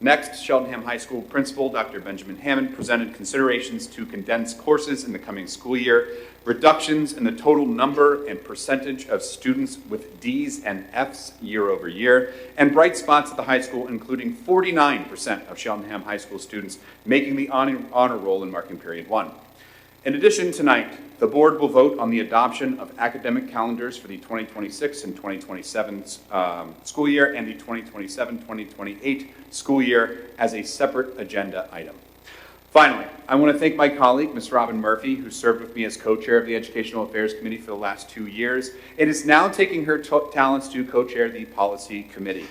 Next, Cheltenham High School Principal Dr. Benjamin Hammond presented considerations to condense courses in the coming school year, reductions in the total number and percentage of students with D's and F's year over year, and bright spots at the high school, including 49% of Cheltenham High School students making the honor roll in marking period 1. In addition, tonight, the board will vote on the adoption of academic calendars for the 2026 and 2027 school year and the 2027-2028 school year as a separate agenda item. Finally, I want to thank my colleague, Ms. Robin Murphy, who served with me as co-chair of the Educational Affairs Committee for the last 2 years and is now taking her talents to co-chair the Policy Committee.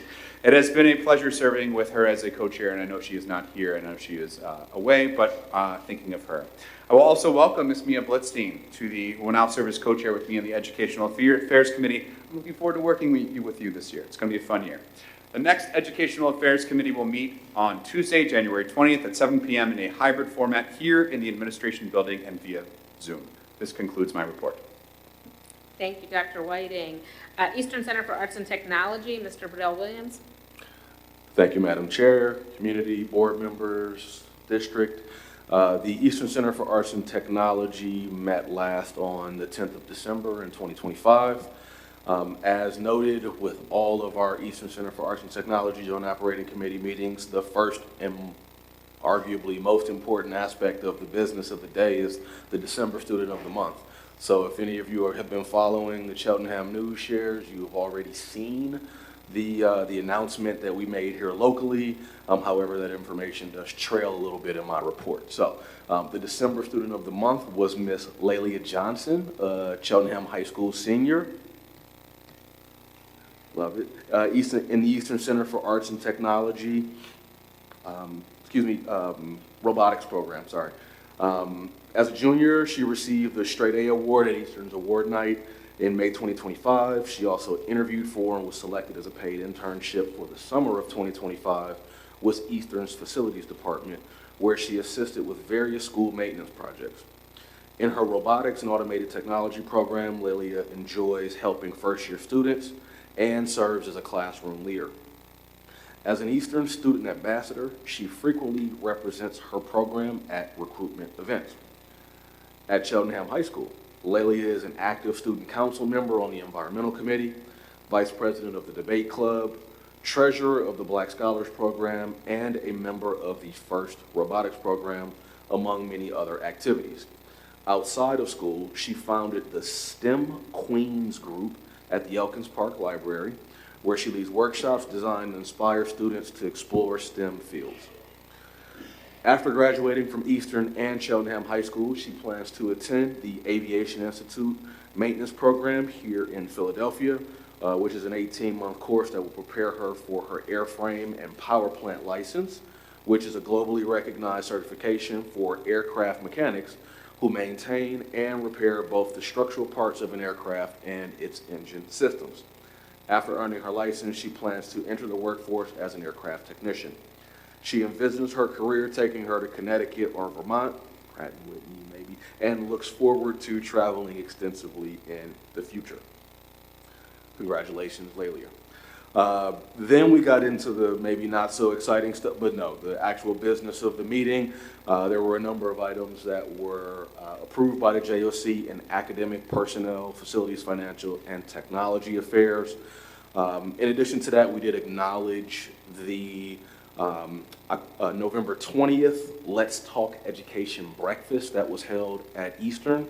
It has been a pleasure serving with her as a co-chair, and I know she is not here, I know she is away, but thinking of her. I will also welcome Ms. Mia Blitzstein, who will now serve as co-chair with me in the Educational Affairs Committee. I'm looking forward to working with you this year. It's going to be a fun year. The next Educational Affairs Committee will meet on Tuesday, January 20th at 7 p.m. in a hybrid format here in the Administration Building and via Zoom. This concludes my report. Thank you, Dr. Whiting. Eastern Center for Arts and Technology, Mr. Burdell Williams. Thank you, Madam Chair, community, board members, district. The Eastern Center for Arts and Technology met last on the 10th of December in 2025. As noted with all of our Eastern Center for Arts and Technology Joint Operating Committee meetings, the first and arguably most important aspect of the business of the day is the December Student of the Month. So if any of you have been following the Cheltenham news shares, you have already seen the announcement that we made here locally. However, that information does trail a little bit in my report. So the December Student of the Month was Miss Lelia Johnson, Cheltenham High School senior. Love it. In the Eastern Center for Arts and Technology, robotics program, sorry. As a junior, she received the Straight A Award at Eastern's Award Night in May 2025. She also interviewed for and was selected as a paid internship for the summer of 2025 with Eastern's Facilities Department, where she assisted with various school maintenance projects. In her robotics and automated technology program, Lelia enjoys helping first-year students and serves as a classroom leader. As an Eastern Student Ambassador, she frequently represents her program at recruitment events. At Cheltenham High School, Lelia is an active student council member on the Environmental Committee, vice president of the Debate Club, treasurer of the Black Scholars Program, and a member of the First Robotics Program, among many other activities. Outside of school, she founded the STEM Queens group at the Elkins Park Library, where she leads workshops designed to inspire students to explore STEM fields. After graduating from Eastern and Cheltenham High School, she plans to attend the Aviation Institute maintenance program here in Philadelphia, which is an 18-month course that will prepare her for her airframe and power plant license, which is a globally recognized certification for aircraft mechanics who maintain and repair both the structural parts of an aircraft and its engine systems. After earning her license, she plans to enter the workforce as an aircraft technician. She envisions her career taking her to Connecticut or Vermont, Pratt & Whitney maybe, and looks forward to traveling extensively in the future. Congratulations, Lelia. Then we got into the maybe not so exciting stuff, but no, the actual business of the meeting. There were a number of items that were approved by the JOC in academic, personnel, facilities, financial, and technology affairs. In addition to that, we did acknowledge the November 20th, Let's Talk Education Breakfast that was held at Eastern.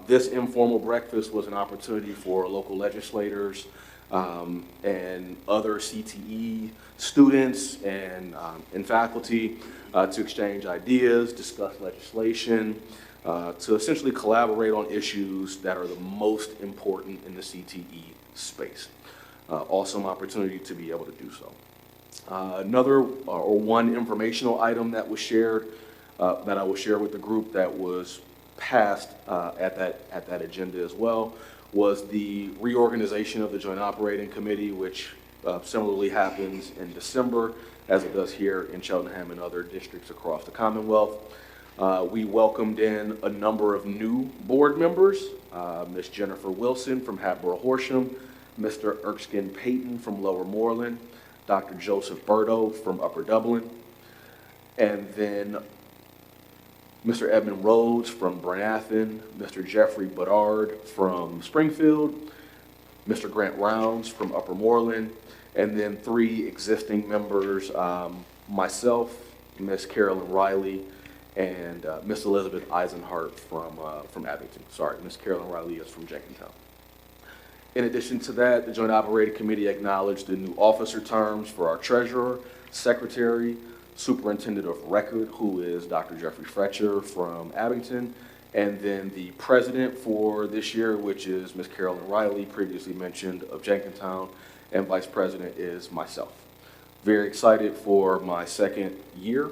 This informal breakfast was an opportunity for local legislators and other CTE students and faculty to exchange ideas, discuss legislation, to essentially collaborate on issues that are the most important in the CTE space. Awesome opportunity to be able to do so. One informational item that was shared, that I will share with the group that was passed at that agenda as well, was the reorganization of the Joint Operating Committee, which similarly happens in December, as it does here in Cheltenham and other districts across the Commonwealth. We welcomed in a number of new board members, Ms. Jennifer Wilson from Hatboro Horsham, Mr. Erskine Payton from Lower Moreland, Dr. Joseph Berto from Upper Dublin, and then Mr. Edmund Rhodes from Bernathen, Mr. Jeffrey Bedard from Springfield, Mr. Grant Rounds from Upper Moreland, and then 3 existing members, myself, Ms. Carolyn Riley, and Ms. Elizabeth Eisenhart from Abington. Sorry, Ms. Carolyn Riley is from Jenkintown. In addition to that, the Joint Operating Committee acknowledged the new officer terms for our treasurer, secretary, superintendent of record, who is Dr. Jeffrey Fletcher from Abington, and then the president for this year, which is Ms. Carolyn Riley, previously mentioned, of Jenkintown, and vice president is myself. Very excited for my second year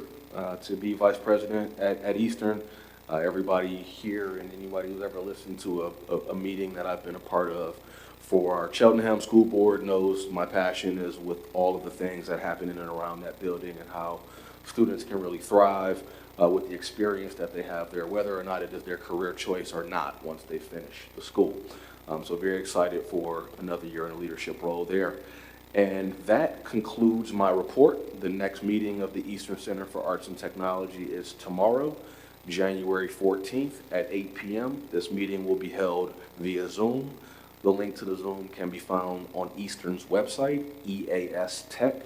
to be vice president at Eastern. Everybody here and anybody who's ever listened to a meeting that I've been a part of for our Cheltenham School Board knows my passion is with all of the things that happen in and around that building and how students can really thrive with the experience that they have there, whether or not it is their career choice or not once they finish the school. So very excited for another year in a leadership role there. And that concludes my report. The next meeting of the Eastern Center for Arts and Technology is tomorrow, January 14th at 8 p.m. This meeting will be held via Zoom. The link to the Zoom can be found on Eastern's website, eastech.org.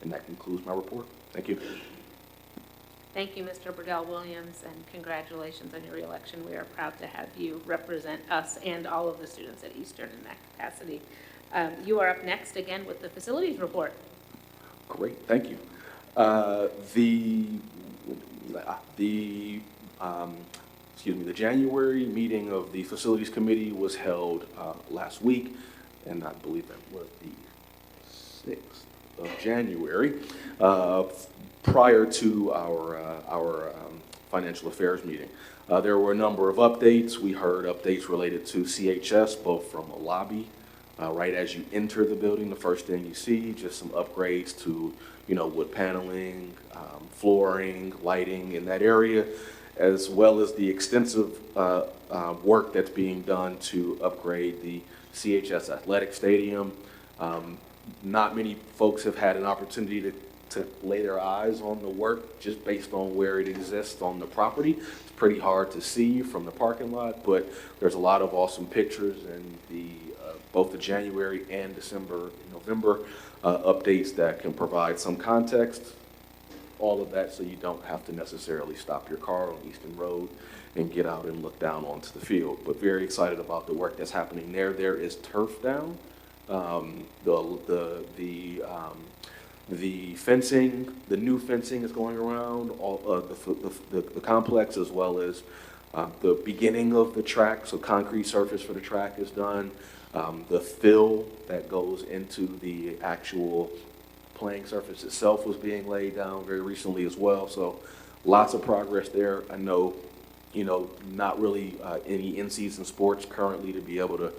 And that concludes my report. Thank you. Thank you, Mr. Burdell Williams, and congratulations on your reelection. We are proud to have you represent us and all of the students at Eastern in that capacity. You are up next again with the facilities report. Great, thank you. The January meeting of the Facilities Committee was held last week, and I believe that was the 6th of January, prior to our financial affairs meeting. There were a number of updates. We heard updates related to CHS, both from a lobby, right as you enter the building, the first thing you see, just some upgrades to, wood paneling, flooring, lighting in that area, as well as the extensive work that's being done to upgrade the CHS Athletic Stadium. Not many folks have had an opportunity to lay their eyes on the work just based on where it exists on the property. It's pretty hard to see from the parking lot, but there's a lot of awesome pictures in both the January and December and November updates that can provide some context. All of that so you don't have to necessarily stop your car on Eastern Road and get out and look down onto the field. But very excited about the work that's happening there. There is turf down. The fencing, the new fencing is going around all the complex, as well as the beginning of the track. So concrete surface for the track is done. The fill that goes into the actual playing surface itself was being laid down very recently as well. So lots of progress there. I know, not really any in-season sports currently to be able to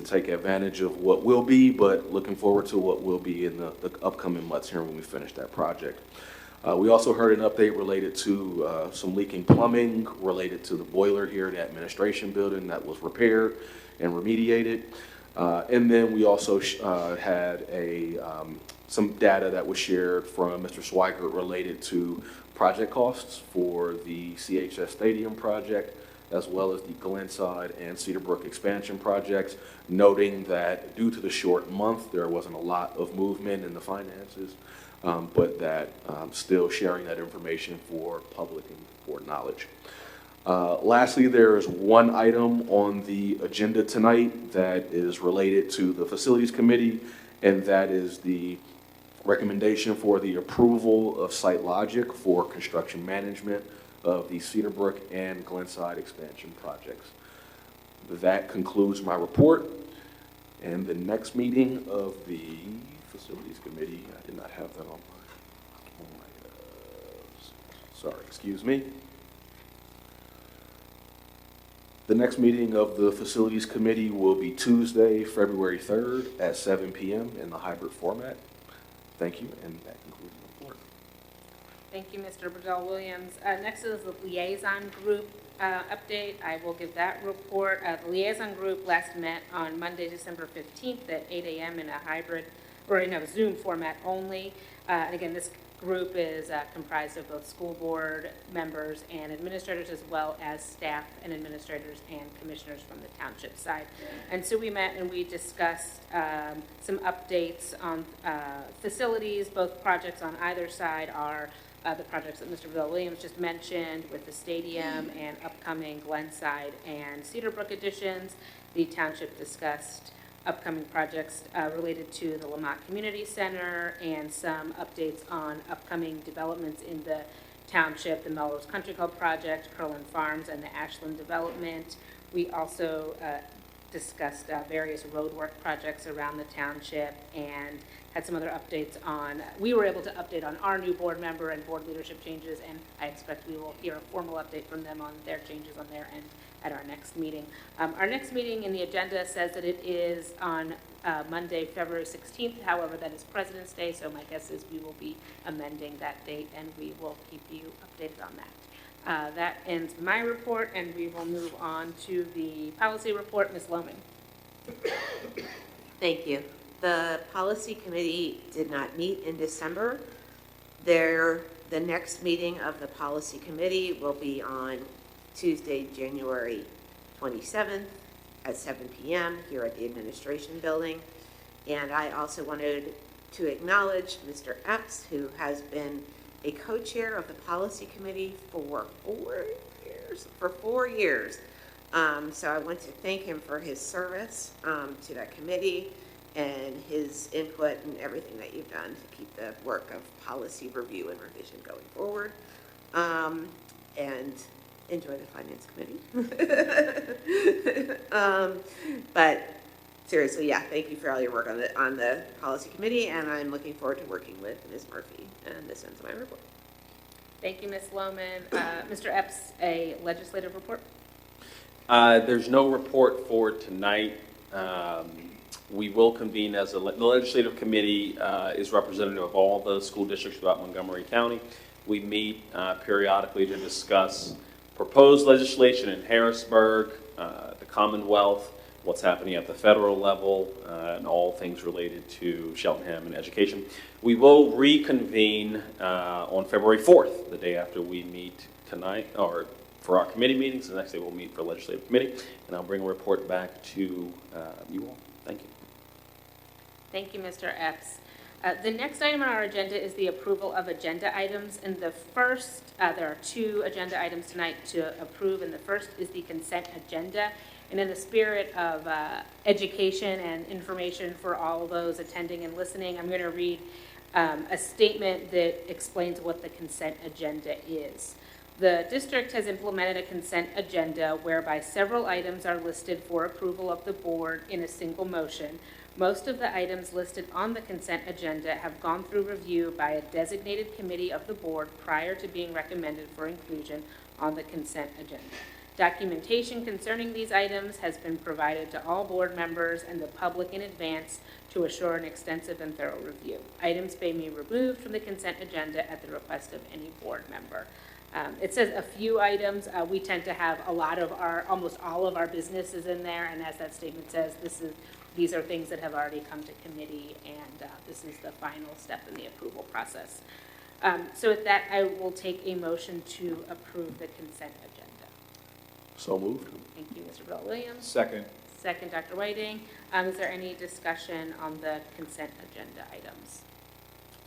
take advantage of what will be, but looking forward to what will be in the upcoming months here when we finish that project. We also heard an update related to some leaking plumbing related to the boiler here in the administration building that was repaired and remediated. And then we also had some data that was shared from Mr. Swigert related to project costs for the CHS Stadium project, as well as the Glenside and Cedarbrook expansion projects, noting that due to the short month, there wasn't a lot of movement in the finances, but that still sharing that information for public and board knowledge. Lastly, there is one item on the agenda tonight that is related to the Facilities Committee, and that is the recommendation for the approval of Site Logic for construction management of the Cedarbrook and Glenside expansion projects. That concludes my report. And the next meeting of the Facilities Committee, I did not have that on my sorry, excuse me. The next meeting of the Facilities Committee will be Tuesday, February 3rd at 7 p.m. in the hybrid format. Thank you, and that concludes the report. Thank you, Mr. Bedell-Williams. Next is the liaison group update. I will give that report. The liaison group last met on Monday, December 15th at 8 a.m. in a hybrid, or in a Zoom format only. And again, this group is comprised of both school board members and administrators, as well as staff and administrators and commissioners from the township side. And so we met and we discussed some updates on facilities. Both projects on either side are the projects that Mr. Bedell-Williams just mentioned with the stadium and upcoming Glenside and Cedarbrook additions. The township discussed upcoming projects related to the Lamont Community Center and some updates on upcoming developments in the township, the Melrose Country Club project, Curlin Farms, and the Ashland development. We also discussed various roadwork projects around the township and had some other updates on, we were able to update on our new board member and board leadership changes, and I expect we will hear a formal update from them on their changes on their end at our next meeting. Our next meeting in the agenda says that it is on Monday, February 16th. However, that is President's Day, so my guess is we will be amending that date, and we will keep you updated on that. That ends my report, and we will move on to the policy report. Ms. Lohman. Thank you. The policy committee did not meet in December. The next meeting of the policy committee will be on Tuesday, January 27th at 7 p.m. here at the administration building. And I also wanted to acknowledge Mr. Epps, who has been a co-chair of the policy committee for 4 years. So I want to thank him for his service to that committee and his input and everything that you've done to keep the work of policy review and revision going forward. And enjoy the finance committee. But seriously, yeah, thank you for all your work on the policy committee, and I'm looking forward to working with Ms. Murphy. And this ends my report. Thank you, Ms. Lohman. Mr. Epps, a legislative report? There's no report for tonight. We will convene as the legislative committee is representative of all the school districts throughout Montgomery County. We meet periodically to discuss proposed legislation in Harrisburg, the Commonwealth, what's happening at the federal level, and all things related to Cheltenham and education. We will reconvene on February 4th, the day after we meet tonight, or for our committee meetings. The next day we'll meet for legislative committee, and I'll bring a report back to you all. Thank you. Thank you, Mr. Epps. The next item on our agenda is the approval of agenda items. And the first, there are 2 agenda items tonight to approve, and the first is the consent agenda. And in the spirit of education and information for all of those attending and listening, I'm going to read a statement that explains what the consent agenda is. The district has implemented a consent agenda whereby several items are listed for approval of the board in a single motion. Most of the items listed on the consent agenda have gone through review by a designated committee of the board prior to being recommended for inclusion on the consent agenda. Documentation concerning these items has been provided to all board members and the public in advance to assure an extensive and thorough review. Items may be removed from the consent agenda at the request of any board member. It says a few items. We tend to have almost all of our businesses in there, and as that statement says, these are things that have already come to committee, and this is the final step in the approval process. So with that, I will take a motion to approve the consent agenda. So moved. Thank you, Mr. Bell Williams. Second. Second, Dr. Whiting. Is there any discussion on the consent agenda items?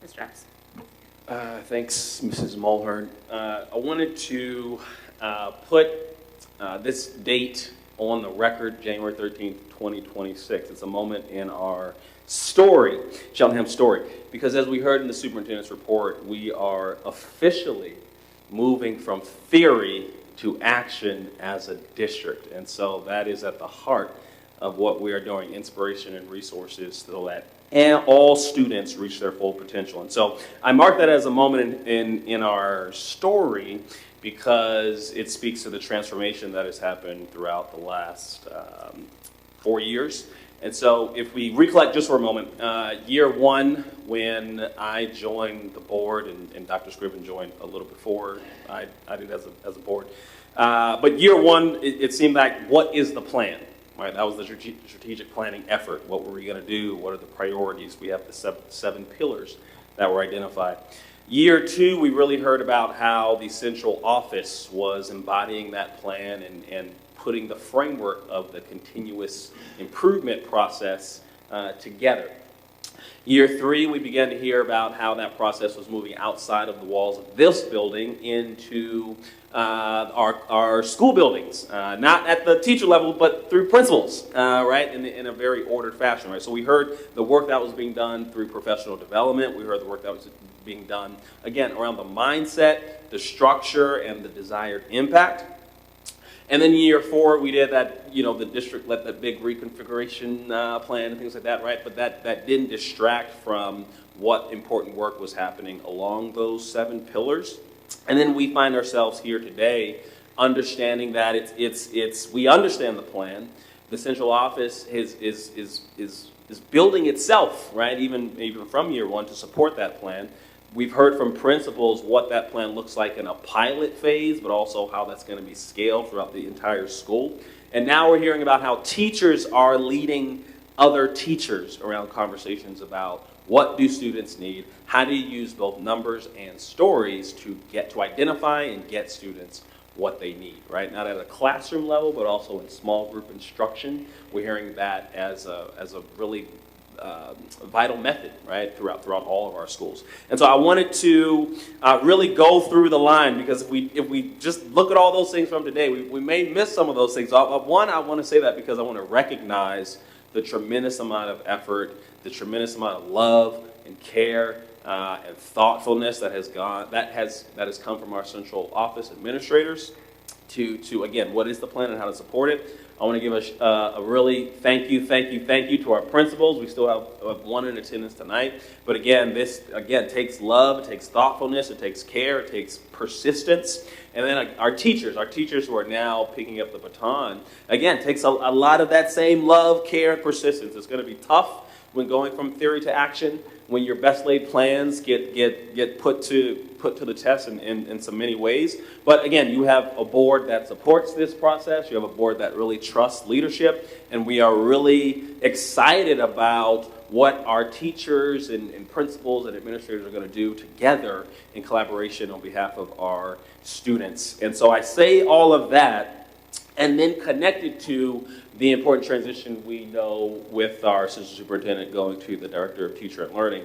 Mr. Epps? Thanks, Mrs. Mulhern. I wanted to put this date on the record, January 13th, 2026. It's a moment in our story, Cheltenham story, because as we heard in the superintendent's report, we are officially moving from theory to action as a district. And so that is at the heart of what we are doing, inspiration and resources, so that all students reach their full potential. And so I mark that as a moment in our story because it speaks to the transformation that has happened throughout the last 4 years. And so if we recollect just for a moment, year one, when I joined the board, and Dr. Scriven joined a little before I did as a board. But year one, it seemed like, what is the plan? Right? That was the strategic planning effort. What were we going to do? What are the priorities? We have the seven pillars that were identified. Year two, we really heard about how the central office was embodying that plan and putting the framework of the continuous improvement process together. Year three, we began to hear about how that process was moving outside of the walls of this building into our school buildings, not at the teacher level, but through principals, right, in a very ordered fashion, right? So we heard the work that was being done through professional development. We heard the work that was being done, again, around the mindset, the structure, and the desired impact. And then year four, we did that, the district let that big reconfiguration plan and things like that, right? But that didn't distract from what important work was happening along those seven pillars. And then we find ourselves here today understanding that we understand the plan. The central office is building itself, right? Even from year one to support that plan. We've heard from principals what that plan looks like in a pilot phase, but also how that's going to be scaled throughout the entire school. And now we're hearing about how teachers are leading other teachers around conversations about what do students need, how do you use both numbers and stories to identify and get students what they need, right? Not at a classroom level, but also in small group instruction. We're hearing that as a really vital method, right, throughout all of our schools. And so I wanted to really go through the line, because if we just look at all those things from today, we may miss some of those things. One, I want to say that because I want to recognize the tremendous amount of effort, the tremendous amount of love and care and thoughtfulness that has come from our central office administrators to again, what is the plan and how to support it. I want to give a really thank you to our principals. We still have one in attendance tonight. But again, this takes love, it takes thoughtfulness, it takes care, it takes persistence. And then our teachers who are now picking up the baton, again, takes a lot of that same love, care, and persistence. It's going to be tough when going from theory to action, when your best laid plans get put to the test in so many ways. But again, you have a board that supports this process. You have a board that really trusts leadership. And we are really excited about what our teachers and principals and administrators are going to do together in collaboration on behalf of our students. And so I say all of that and then connected to the important transition we know with our assistant superintendent going to the director of teacher and learning.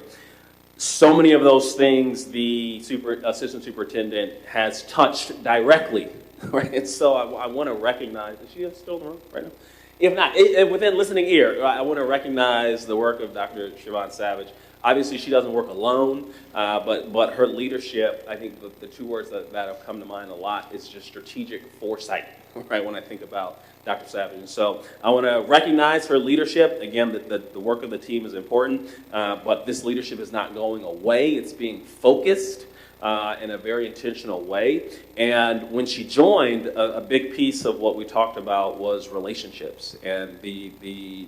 So many of those things the assistant superintendent has touched directly, right? And so I want to recognize, is she still in the room right now? If not, within listening ear, I want to recognize the work of Dr. ShaVon Savage. Obviously, she doesn't work alone, but her leadership, I think the two words that have come to mind a lot is just strategic foresight, right, when I think about Dr. Savage. And so I want to recognize her leadership. Again, the work of the team is important, but this leadership is not going away. It's being focused in a very intentional way. And when she joined, a big piece of what we talked about was relationships and the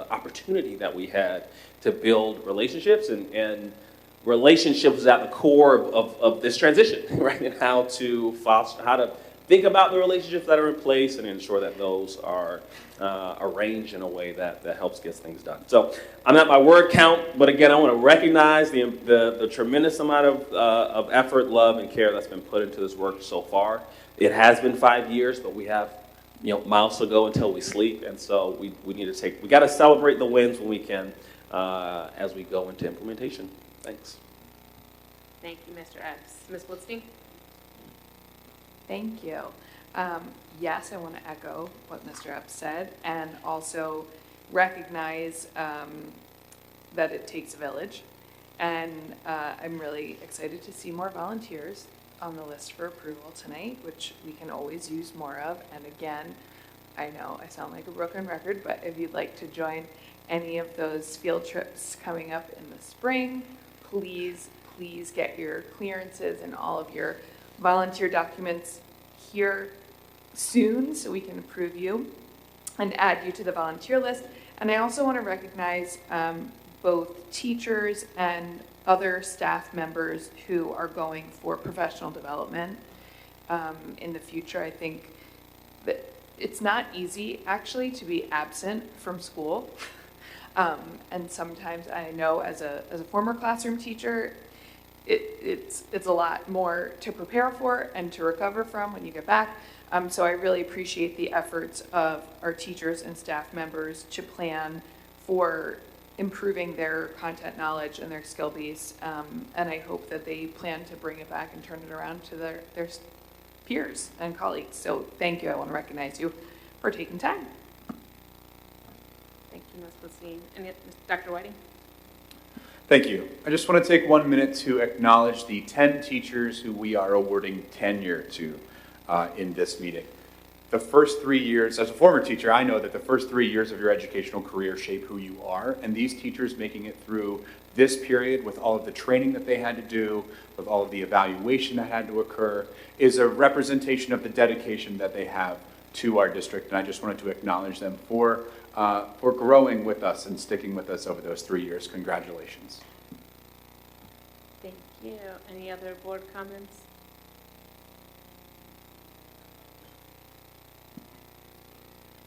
opportunity that we had to build relationships, and relationships is at the core of this transition, right? And how to foster, how to think about the relationships that are in place and ensure that those are arranged in a way that helps get things done. So I'm at my word count, but again, I want to recognize the tremendous amount of effort, love, and care that's been put into this work so far. It has been 5 years, but we have miles to go until we sleep, and so we need to we got to celebrate the wins when we can as we go into implementation. Thanks. Thank you, Mr. Epps. Ms. Blitzstein? Thank you. Yes, I want to echo what Mr. Epps said and also recognize that it takes a village. And I'm really excited to see more volunteers on the list for approval tonight, which we can always use more of. And again, I know I sound like a broken record, but if you'd like to join any of those field trips coming up in the spring, please get your clearances and all of your volunteer documents here soon so we can approve you and add you to the volunteer list. And I also want to recognize both teachers and other staff members who are going for professional development in the future. I think that it's not easy actually to be absent from school. And sometimes I know as a former classroom teacher, it's a lot more to prepare for and to recover from when you get back. So I really appreciate the efforts of our teachers and staff members to plan for improving their content knowledge and their skill base. And I hope that they plan to bring it back and turn it around to their peers and colleagues. So thank you. I want to recognize you for taking time. Thank you, Ms. Blitzstein. And Dr. Whiting? Thank you. I just want to take 1 minute to acknowledge the 10 teachers who we are awarding tenure to in this meeting. The first 3 years, as a former teacher, I know that the first 3 years of your educational career shape who you are, and these teachers making it through this period with all of the training that they had to do, with all of the evaluation that had to occur, is a representation of the dedication that they have to our district, and I just wanted to acknowledge them for growing with us and sticking with us over those 3 years. Congratulations. Thank you. Any other board comments?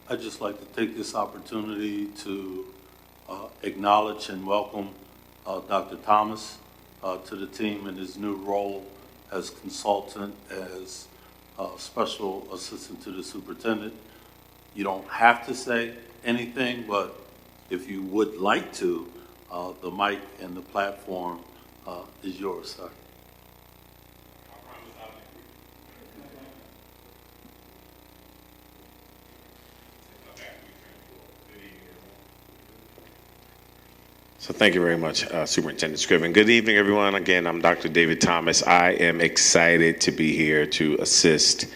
I'd just like to take this opportunity to acknowledge and welcome Dr. Thomas to the team in his new role as consultant, as special assistant to the superintendent. You don't have to say anything, but if you would like to, the mic and the platform is yours, sir. So thank you very much, Superintendent Scriven. Good evening, everyone. Again, I'm Dr. David Thomas. I am excited to be here to assist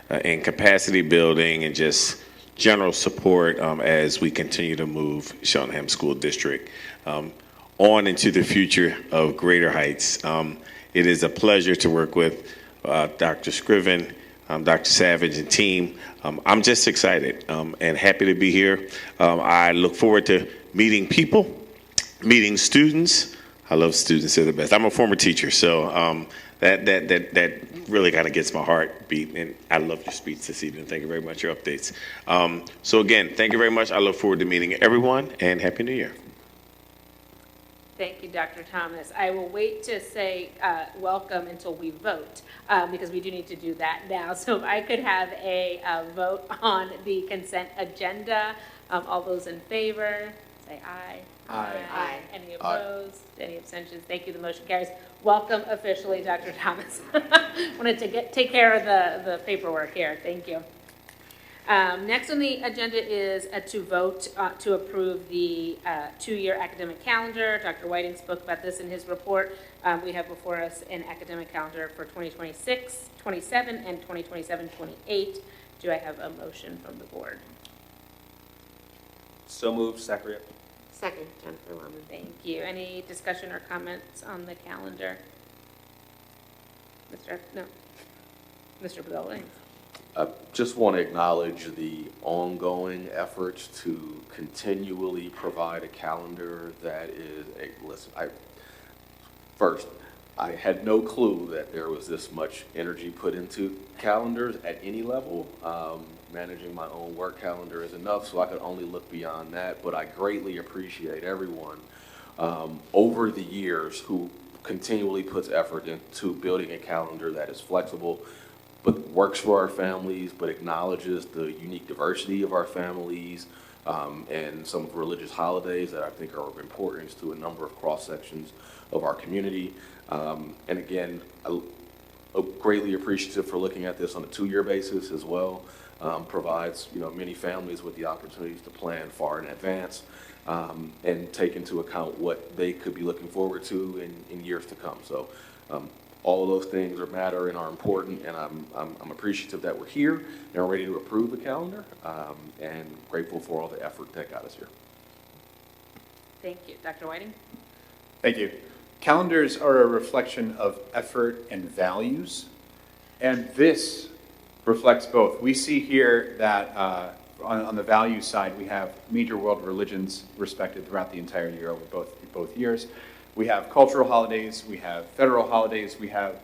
in capacity building and just general support as we continue to move Cheltenham School District on into the future of greater heights. It is a pleasure to work with Dr. Scriven, Dr. Savage, and team. I'm just excited and happy to be here. I look forward to meeting people, meeting students. I love students, they're the best. I'm a former teacher, so that really kind of gets my heart beat, and I love your speech this evening. Thank you very much, your updates. So again, thank you very much. I look forward to meeting everyone, and Happy New Year. Thank you, Dr. Thomas. I will wait to say welcome until we vote, because we do need to do that now. So if I could have a vote on the consent agenda. All those in favor, say aye. Aye. Aye. Any opposed? Any abstentions? Thank you. The motion carries. Welcome officially, Dr. Thomas. Wanted to take care of the paperwork here. Thank you. Next on the agenda is to vote to approve the 2-year academic calendar. Dr. Whiting spoke about this in his report. We have before us an academic calendar for 2026, 27, and 2027-28. Do I have a motion from the board? So moved, Zachariah. Second, Jennifer Lemon. Thank you. Any discussion or comments on the calendar? Mr. Bedell. I just want to acknowledge the ongoing efforts to continually provide a calendar that is, listen, first, I had no clue that there was this much energy put into calendars at any level. Managing my own work calendar is enough, so I could only look beyond that, but I greatly appreciate everyone over the years who continually puts effort into building a calendar that is flexible, but works for our families, but acknowledges the unique diversity of our families, and some religious holidays that I think are of importance to a number of cross-sections of our community. And again, I'm greatly appreciative for looking at this on a 2-year basis as well. Provides, many families with the opportunities to plan far in advance, and take into account what they could be looking forward to in years to come. So all of those things matter and are important, and I'm appreciative that we're here and are ready to approve the calendar, and grateful for all the effort that got us here. Thank you. Dr. Whiting? Thank you. Calendars are a reflection of effort and values, and this reflects both. We see here that on the value side, we have major world religions respected throughout the entire year over both years. We have cultural holidays, we have federal holidays, we have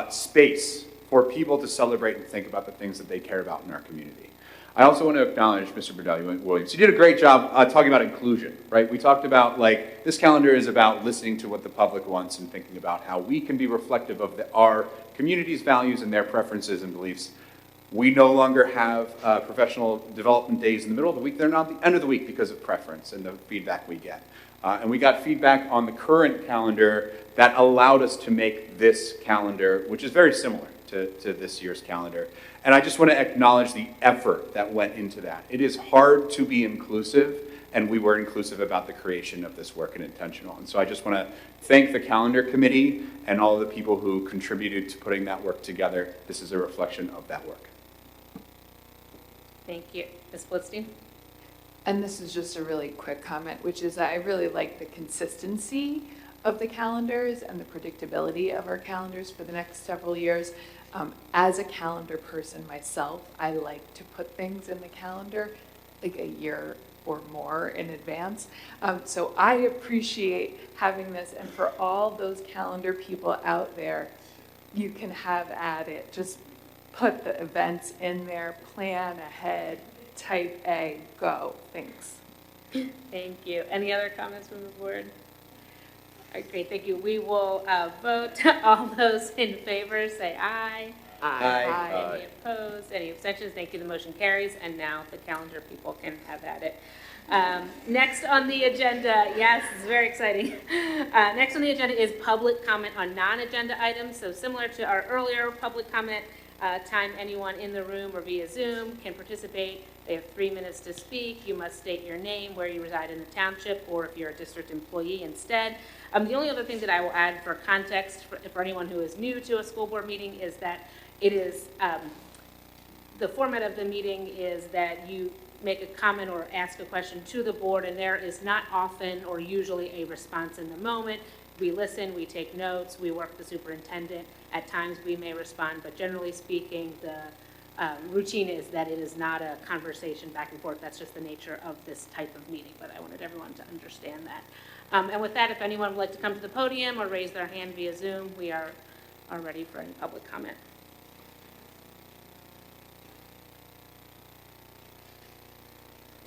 space for people to celebrate and think about the things that they care about in our community. I also want to acknowledge Mr. Burdell-Williams. You did a great job talking about inclusion, right? We talked about, this calendar is about listening to what the public wants and thinking about how we can be reflective of our community's values and their preferences and beliefs. We no longer have professional development days in the middle of the week. They're not the end of the week because of preference and the feedback we get. And we got feedback on the current calendar that allowed us to make this calendar, which is very similar to this year's calendar. And I just want to acknowledge the effort that went into that. It is hard to be inclusive, and we were inclusive about the creation of this work and intentional. And so I just want to thank the calendar committee and all of the people who contributed to putting that work together. This is a reflection of that work. Thank you. Ms. Blitzstein? And this is just a really quick comment, which is that I really like the consistency of the calendars and the predictability of our calendars for the next several years. As a calendar person myself, I like to put things in the calendar like a year or more in advance. So I appreciate having this, and for all those calendar people out there, you can have at it. Just put the events in there, plan ahead, type A, go. Thanks. Thank you. Any other comments from the board? All right, great, thank you. We will vote. All those in favor say aye. Aye. Any opposed? Any abstentions? Thank you. The motion carries. And now the calendar people can have at it. Next on the agenda, yes, it's very exciting. Next on the agenda is public comment on non-agenda items. So similar to our earlier public comment time, anyone in the room or via Zoom can participate. They have 3 minutes to speak. You must state your name, where you reside in the township, or if you're a district employee instead. The only other thing that I will add for context for anyone who is new to a school board meeting is that it is, the format of the meeting is that you make a comment or ask a question to the board, and there is not often or usually a response in the moment. We listen, we take notes, we work with the superintendent. At times we may respond, but generally speaking, the routine is that it is not a conversation back and forth. That's just the nature of this type of meeting, but I wanted everyone to understand that. And with that, if anyone would like to come to the podium or raise their hand via Zoom, we are ready for any public comment.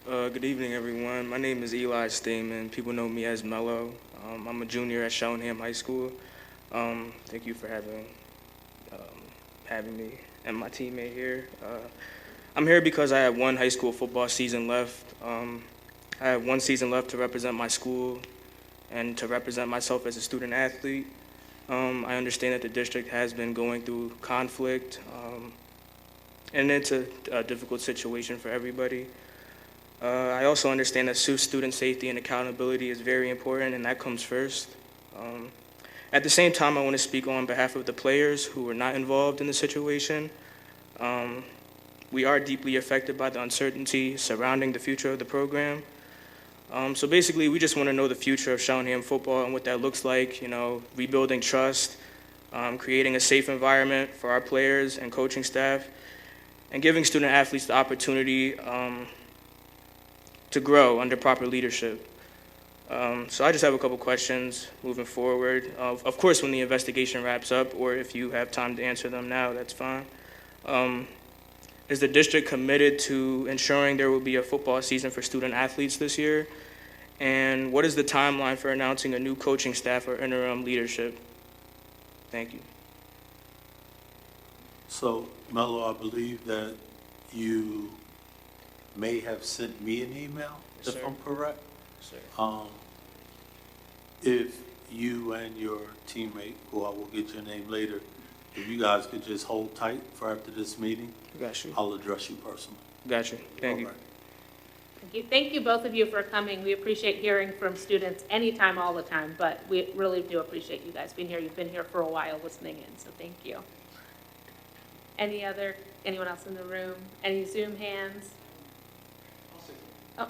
Good evening, everyone. My name is Eli Stamen. People know me as Mello. I'm a junior at Cheltenham High School. Thank you for having me and my teammate here. I'm here because I have one high school football season left. I have one season left to represent my school and to represent myself as a student athlete. I understand that the district has been going through conflict, and it's a difficult situation for everybody. I also understand that student safety and accountability is very important, and that comes first. At the same time, I want to speak on behalf of the players who were not involved in the situation. We are deeply affected by the uncertainty surrounding the future of the program. So basically, we just want to know the future of Cheltenham football and what that looks like, rebuilding trust, creating a safe environment for our players and coaching staff, and giving student athletes the opportunity to grow under proper leadership. So I just have a couple questions moving forward. Of course, when the investigation wraps up, or if you have time to answer them now, that's fine. Is the district committed to ensuring there will be a football season for student athletes this year? And what is the timeline for announcing a new coaching staff or interim leadership? Thank you. So, Mello, I believe that you may have sent me an email, Yes, if sir. I'm correct. Yes, sir. If you and your teammate, who I will get your name later, if you guys could just hold tight for after this meeting, Got you. I'll address you personally. Got you. Thank you. All right. Thank you. Thank you, both of you, for coming. We appreciate hearing from students anytime, all the time, but we really do appreciate you guys being here. You've been here for a while listening in, so thank you. Anyone else in the room? Any Zoom hands? Oh,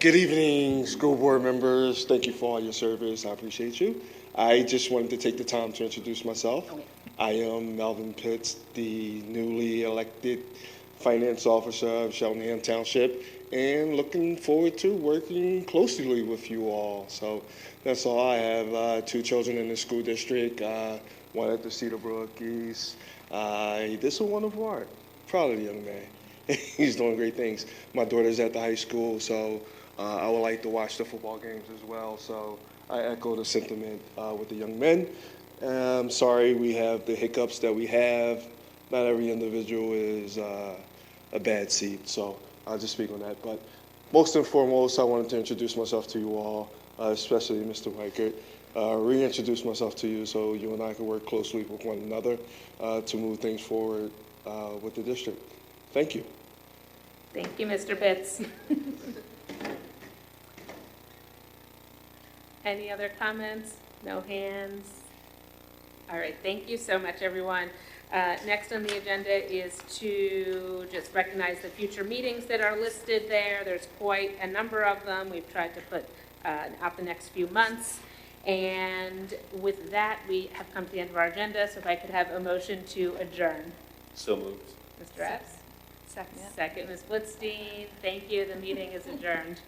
Good evening, school board members. Thank you for all your service. I appreciate you. I just wanted to take the time to introduce myself. I am Melvin Pitts, the newly elected finance officer of Cheltenham Township, and looking forward to working closely with you all. So that's all. I have 2 children in the school district, one at the Cedarbrook East. This is a wonderful art. Proud of the young man. He's doing great things. My daughter's at the high school, so I would like to watch the football games as well. So I echo the sentiment with the young men. I'm sorry we have the hiccups that we have. Not every individual is a bad seed, so I'll just speak on that. But most and foremost, I wanted to introduce myself to you all, especially Mr. Weichert. Reintroduce myself to you so you and I can work closely with one another to move things forward with the district. Thank you. thank you, Mr. Pitts. Any other comments? No hands? All right, thank you so much, everyone. Next on the agenda is to just recognize the future meetings that are listed there. There's quite a number of them. We've tried to put out the next few months. And with that, we have come to the end of our agenda, so if I could have a motion to adjourn. So moved. Mr. Epps? Second. Second, Ms. Blitzstein. Thank you. The meeting is adjourned.